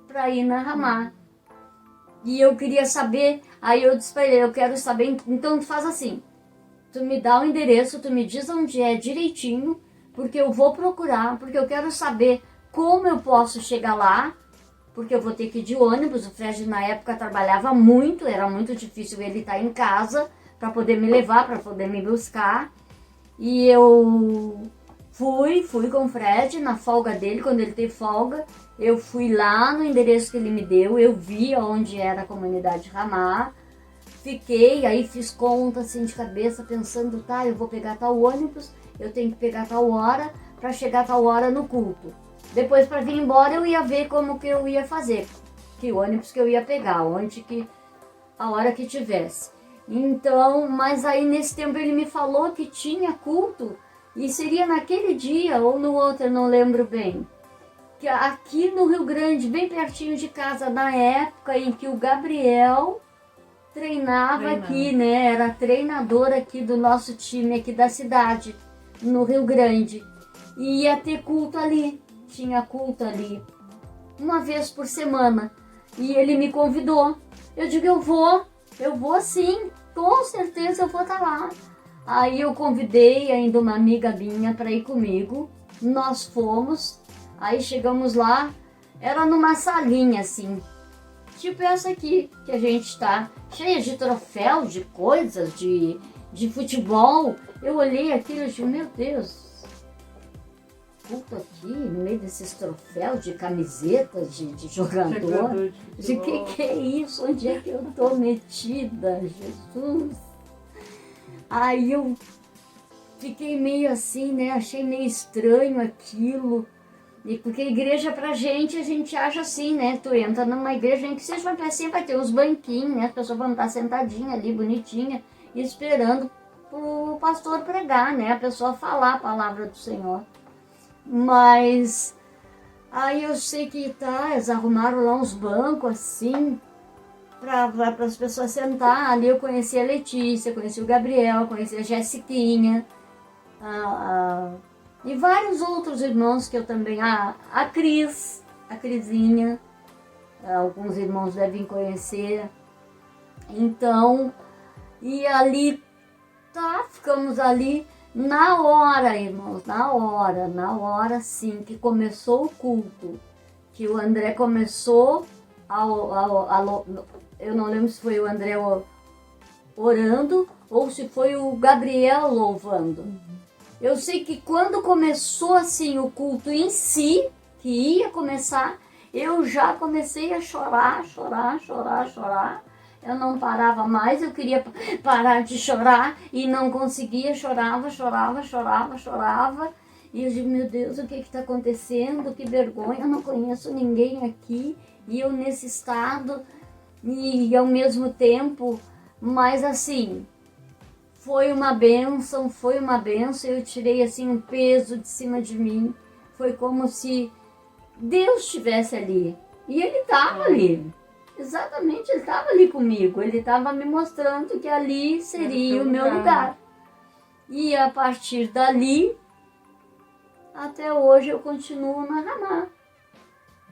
para ir na Ramá. E eu queria saber, aí eu disse para ele, eu quero saber, então tu faz assim, tu me dá o endereço, tu me diz onde é direitinho, porque eu vou procurar, porque eu quero saber como eu posso chegar lá, porque eu vou ter que ir de ônibus. O Fred na época trabalhava muito, era muito difícil ele estar em casa para poder me levar, para poder me buscar. E eu fui com o Fred na folga dele, quando ele teve folga. Eu fui lá no endereço que ele me deu, eu vi onde era a comunidade Ramá. Fiquei, aí fiz conta assim de cabeça, pensando, tá, eu vou pegar tal ônibus, eu tenho que pegar tal hora para chegar tal hora no culto. Depois, para vir embora, eu ia ver como que eu ia fazer, que ônibus que eu ia pegar, a hora que tivesse. Então, mas aí nesse tempo ele me falou que tinha culto, e seria naquele dia ou no outro, eu não lembro bem, que aqui no Rio Grande, bem pertinho de casa, na época em que o Gabriel treinava aqui, né? Era treinador aqui do nosso time aqui da cidade, no Rio Grande. E ia ter culto ali, tinha culto ali, uma vez por semana. E ele me convidou. Eu digo, eu vou sim, com certeza eu vou estar lá. Aí eu convidei ainda uma amiga minha para ir comigo. Nós fomos, aí chegamos lá, era numa salinha assim, tipo essa aqui que a gente está, cheia de troféu, de coisas, de futebol. Eu olhei aquilo e disse, meu Deus, culto aqui no meio desses troféus de camisetas de jogador. De que é isso? Onde é que eu tô metida, Jesus? Aí eu fiquei meio assim, né? Achei meio estranho aquilo. E porque a igreja pra gente, a gente acha assim, né? Tu entra numa igreja, nem que seja uma pecinha, vai ter uns banquinhos, né? As pessoas vão estar sentadinhas ali, bonitinha, esperando pro pastor pregar, né? A pessoa falar a palavra do Senhor. Mas aí eu sei que eles arrumaram lá uns bancos assim, para as pessoas sentar. Ali eu conheci a Letícia, conheci o Gabriel, conheci a Jessiquinha, e vários outros irmãos que eu também, a Crisinha, alguns irmãos devem conhecer. Então, e ali, ficamos ali. Na hora, irmãos, na hora sim, que começou o culto, que o André começou, eu não lembro se foi o André orando ou se foi o Gabriel louvando. Eu sei que quando começou assim o culto em si, que ia começar, eu já comecei a chorar. Eu não parava mais, eu queria parar de chorar e não conseguia, chorava. E eu digo, meu Deus, o que está acontecendo? Que vergonha, eu não conheço ninguém aqui. E eu nesse estado, e ao mesmo tempo, mas assim, foi uma bênção, eu tirei assim um peso de cima de mim. Foi como se Deus estivesse ali, e Ele estava ali. Exatamente, ele estava ali comigo, ele estava me mostrando que ali seria o meu lugar. E a partir dali, até hoje eu continuo na Ramá.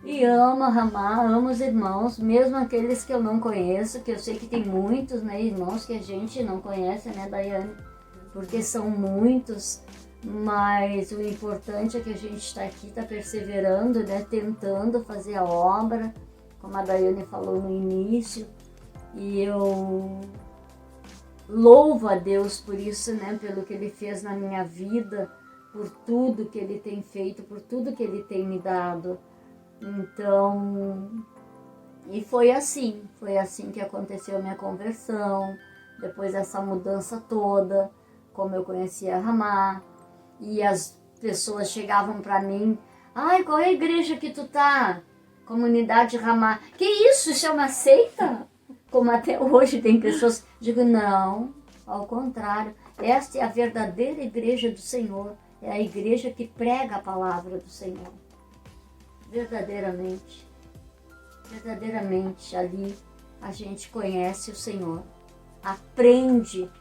E amo a Ramá, amo os irmãos, mesmo aqueles que eu não conheço, que eu sei que tem muitos, né, irmãos que a gente não conhece, né, Daiane? Porque são muitos, mas o importante é que a gente está aqui, está perseverando, né, tentando fazer a obra, como a Daiane falou no início, e eu louvo a Deus por isso, né, pelo que Ele fez na minha vida, por tudo que Ele tem feito, por tudo que Ele tem me dado. Então, e foi assim que aconteceu a minha conversão, depois dessa mudança toda, como eu conheci a Ramá, e as pessoas chegavam para mim, qual é a igreja que tu tá? Comunidade Ramá. Que isso? Isso é uma seita? Como até hoje tem pessoas. Digo, não, ao contrário. Esta é a verdadeira igreja do Senhor. É a igreja que prega a palavra do Senhor. Verdadeiramente. Verdadeiramente, ali a gente conhece o Senhor. Aprende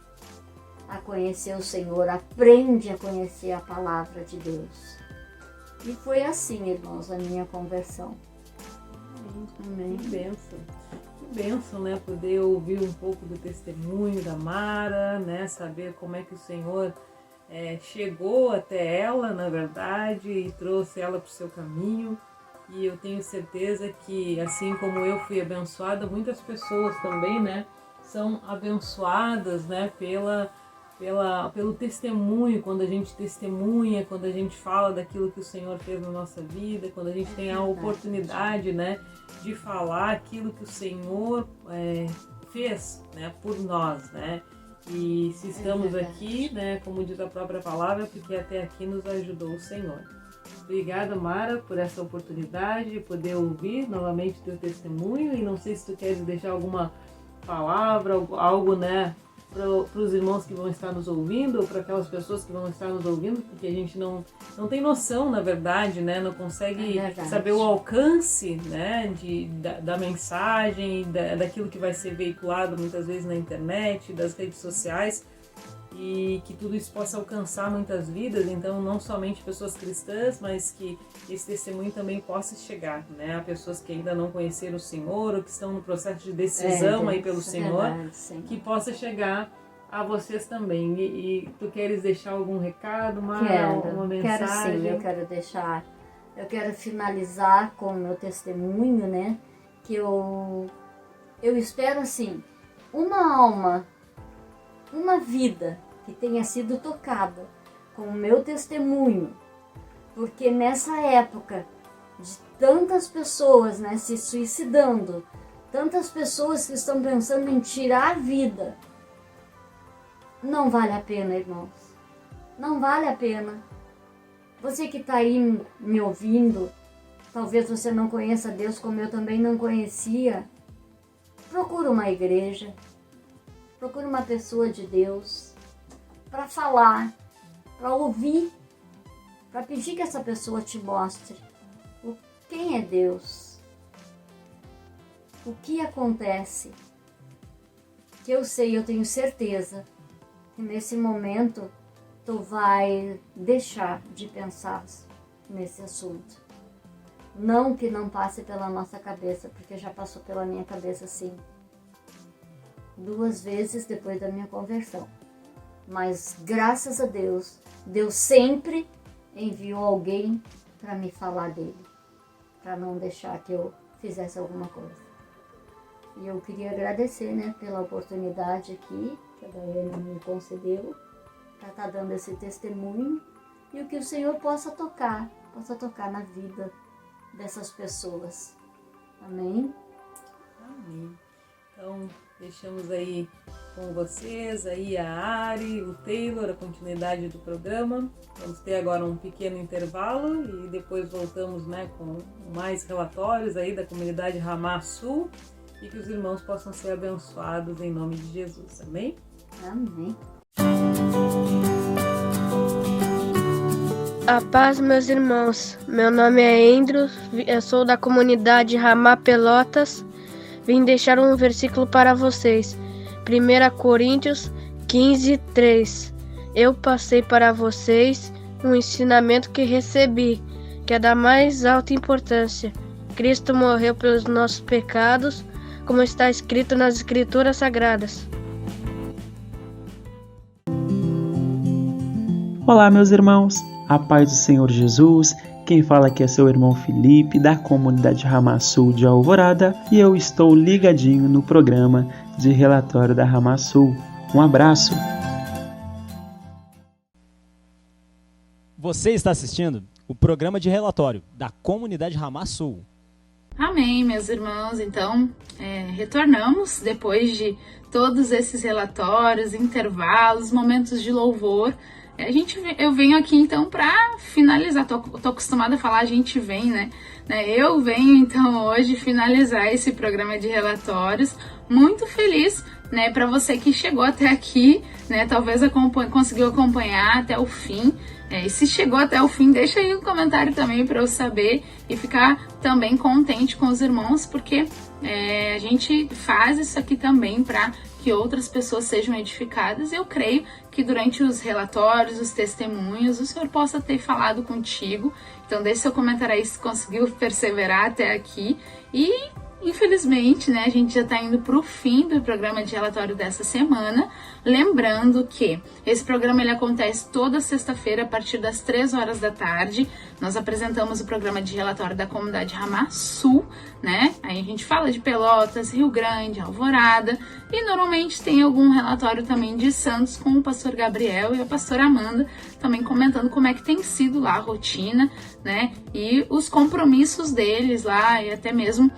a conhecer o Senhor. Aprende a conhecer a palavra de Deus. E foi assim, irmãos, a minha conversão. Amém. Que bênção. Que bênção, né? Poder ouvir um pouco do testemunho da Mara, né? Saber como é que o Senhor chegou até ela, na verdade, e trouxe ela para o seu caminho. E eu tenho certeza que, assim como eu fui abençoada, muitas pessoas também, né? São abençoadas, né? Pelo testemunho, quando a gente testemunha, quando a gente fala daquilo que o Senhor fez na nossa vida, quando a gente tem a oportunidade, né, de falar aquilo que o Senhor fez, né, por nós, né? E se estamos aqui, né, como diz a própria palavra, porque até aqui nos ajudou o Senhor. Obrigada, Mara, por essa oportunidade de poder ouvir novamente teu testemunho, e não sei se tu queres deixar alguma palavra, algo, né, para os irmãos que vão estar nos ouvindo, ou para aquelas pessoas que vão estar nos ouvindo, porque a gente não tem noção, na verdade, né? Não consegue saber o alcance, né, da mensagem, daquilo que vai ser veiculado muitas vezes na internet, das redes sociais, e que tudo isso possa alcançar muitas vidas. Então, não somente pessoas cristãs, mas que esse testemunho também possa chegar, né, a pessoas que ainda não conheceram o Senhor, ou que estão no processo de decisão aí pelo Senhor, que possa chegar a vocês também. E tu queres deixar algum recado, uma mensagem? Quero sim, eu quero finalizar com o meu testemunho, né, que eu espero, assim, uma alma, uma vida que tenha sido tocada com o meu testemunho, porque nessa época de tantas pessoas, né, se suicidando, tantas pessoas que estão pensando em tirar a vida, não vale a pena, irmãos, não vale a pena. Você que está aí me ouvindo, talvez você não conheça Deus como eu também não conhecia, procura uma igreja, procure uma pessoa de Deus para falar, para ouvir, para pedir que essa pessoa te mostre quem é Deus, o que acontece. Que eu sei, eu tenho certeza que nesse momento tu vai deixar de pensar nesse assunto. Não que não passe pela nossa cabeça, porque já passou pela minha cabeça sim. 2 vezes depois da minha conversão. Mas graças a Deus, Deus sempre enviou alguém para me falar dele, para não deixar que eu fizesse alguma coisa. E eu queria agradecer, né, pela oportunidade aqui que a Daiane me concedeu para estar dando esse testemunho, e o que o Senhor possa tocar na vida dessas pessoas. Amém? Amém. Então, deixamos aí com vocês, aí a Ari, o Taylor, a continuidade do programa. Vamos ter agora um pequeno intervalo e depois voltamos, né, com mais relatórios aí da comunidade Ramá Sul, e que os irmãos possam ser abençoados em nome de Jesus. Amém? Amém. A paz, meus irmãos. Meu nome é Andrew, eu sou da comunidade Ramá Pelotas. Vim deixar um versículo para vocês. 1 Coríntios 15:3. Eu passei para vocês um ensinamento que recebi, que é da mais alta importância. Cristo morreu pelos nossos pecados, como está escrito nas Escrituras Sagradas. Olá, meus irmãos. A paz do Senhor Jesus. Quem fala aqui é seu irmão Felipe, da comunidade Ramá Sul de Alvorada, e eu estou ligadinho no programa de relatório da Ramá Sul. Um abraço! Você está assistindo o programa de relatório da comunidade Ramá Sul. Amém, meus irmãos. Então, retornamos depois de todos esses relatórios, intervalos, momentos de louvor. Eu venho aqui então para finalizar, tô acostumada a falar a gente vem, né? Eu venho então hoje finalizar esse programa de relatórios, muito feliz, né, para você que chegou até aqui, né, talvez conseguiu acompanhar até o fim. E se chegou até o fim, deixa aí um comentário também para eu saber e ficar também contente com os irmãos, porque a gente faz isso aqui também para que outras pessoas sejam edificadas. Eu creio que durante os relatórios, os testemunhos, o Senhor possa ter falado contigo. Então deixe seu comentário aí se conseguiu perseverar até aqui. E infelizmente, né, a gente já está indo para o fim do programa de relatório dessa semana. Lembrando que esse programa ele acontece toda sexta-feira a partir das 3 horas da tarde. Nós apresentamos o programa de relatório da comunidade Ramá Sul, né? Aí a gente fala de Pelotas, Rio Grande, Alvorada e normalmente tem algum relatório também de Santos com o pastor Gabriel e a pastora Amanda também comentando como é que tem sido lá a rotina, né? E os compromissos deles lá e até mesmo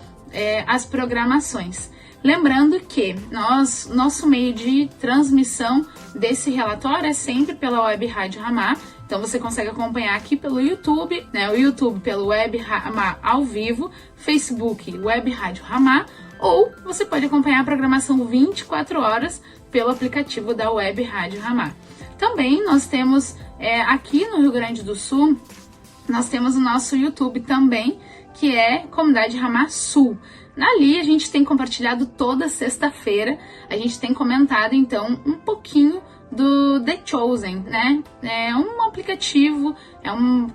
as programações. Lembrando que nosso meio de transmissão desse relatório é sempre pela Web Rádio Ramá. Então você consegue acompanhar aqui pelo YouTube, né? O YouTube pelo Web Ramá ao vivo, Facebook Web Rádio Ramá, ou você pode acompanhar a programação 24 horas pelo aplicativo da Web Rádio Ramá. Também nós temos aqui no Rio Grande do Sul, nós temos o nosso YouTube também, que é Comunidade Ramá Sul. Ali a gente tem compartilhado toda sexta-feira, a gente tem comentado então um pouquinho do The Chosen, né? É um aplicativo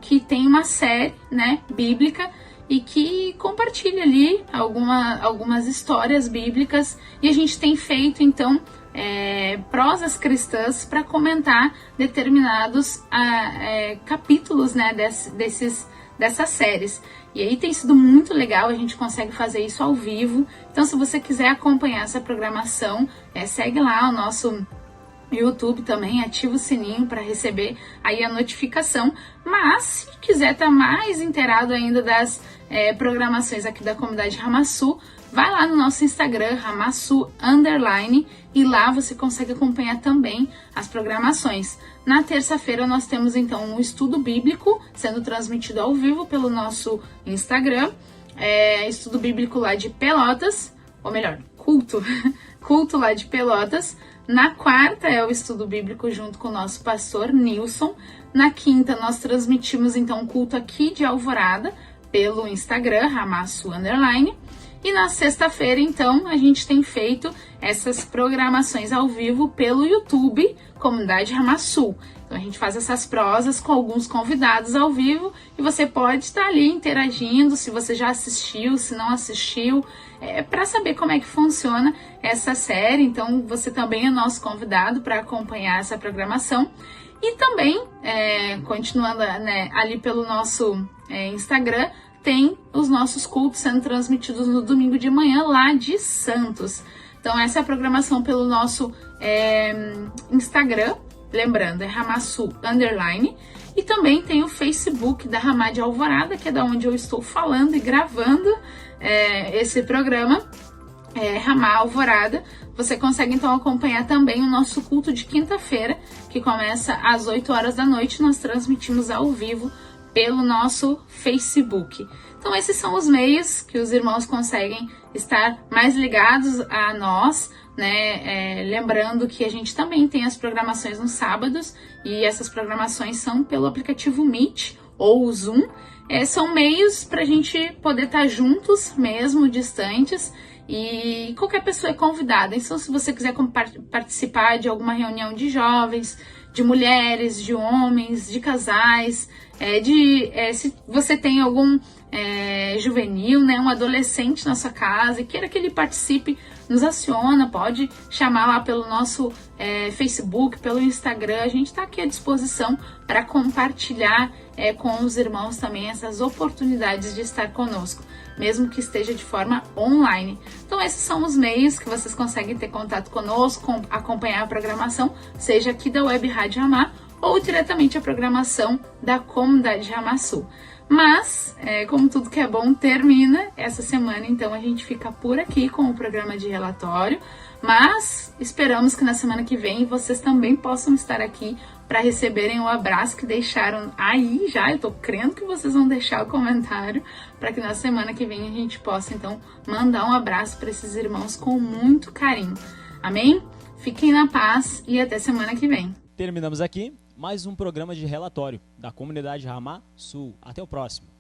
que tem uma série, né, bíblica e que compartilha ali algumas histórias bíblicas e a gente tem feito então prosas cristãs para comentar determinados capítulos, né, dessas séries. E aí tem sido muito legal, a gente consegue fazer isso ao vivo. Então se você quiser acompanhar essa programação, segue lá o nosso YouTube também, ativa o sininho para receber aí a notificação. Mas se quiser estar mais inteirado ainda das programações aqui da comunidade Ramá Sul, vai lá no nosso Instagram, Ramassu_, e lá você consegue acompanhar também as programações. Na terça-feira nós temos então um estudo bíblico sendo transmitido ao vivo pelo nosso Instagram, estudo bíblico lá de Pelotas, ou melhor, culto lá de Pelotas. Na quarta é o estudo bíblico junto com o nosso pastor Nilson. Na quinta nós transmitimos então o culto aqui de Alvorada pelo Instagram, Ramassu_. E na sexta-feira, então, a gente tem feito essas programações ao vivo pelo YouTube, Comunidade Ramá Sul. Então a gente faz essas prosas com alguns convidados ao vivo e você pode estar ali interagindo, se você já assistiu, se não assistiu, para saber como é que funciona essa série. Então você também é nosso convidado para acompanhar essa programação. E também, continuando, né, ali pelo nosso Instagram, tem os nossos cultos sendo transmitidos no domingo de manhã lá de Santos. Então essa é a programação pelo nosso Instagram, lembrando, é Ramassu_. E também tem o Facebook da Ramá de Alvorada, que é da onde eu estou falando e gravando esse programa, Ramá Alvorada. Você consegue então acompanhar também o nosso culto de quinta-feira, que começa às 8 horas da noite. Nós transmitimos ao vivo pelo nosso Facebook. Então esses são os meios que os irmãos conseguem estar mais ligados a nós, né? Lembrando que a gente também tem as programações nos sábados e essas programações são pelo aplicativo Meet ou o Zoom. São meios para a gente poder estar juntos mesmo, distantes, e qualquer pessoa é convidada. Então se você quiser participar de alguma reunião de jovens, de mulheres, de homens, de casais, se você tem algum juvenil, né, um adolescente na sua casa e queira que ele participe, nos aciona, pode chamar lá pelo nosso Facebook, pelo Instagram. A gente está aqui à disposição para compartilhar com os irmãos também essas oportunidades de estar conosco, mesmo que esteja de forma online. Então esses são os meios que vocês conseguem ter contato conosco, acompanhar a programação, seja aqui da Web Rádio Ramá ou diretamente a programação da Comunidade Ramá Sul. Mas, como tudo que é bom termina essa semana, então a gente fica por aqui com o programa de relatório, mas esperamos que na semana que vem vocês também possam estar aqui para receberem o abraço que deixaram aí já. Eu tô crendo que vocês vão deixar o comentário para que na semana que vem a gente possa então mandar um abraço para esses irmãos com muito carinho. Amém? Fiquem na paz e até semana que vem. Terminamos aqui mais um programa de relatório da comunidade Ramá Sul. Até o próximo.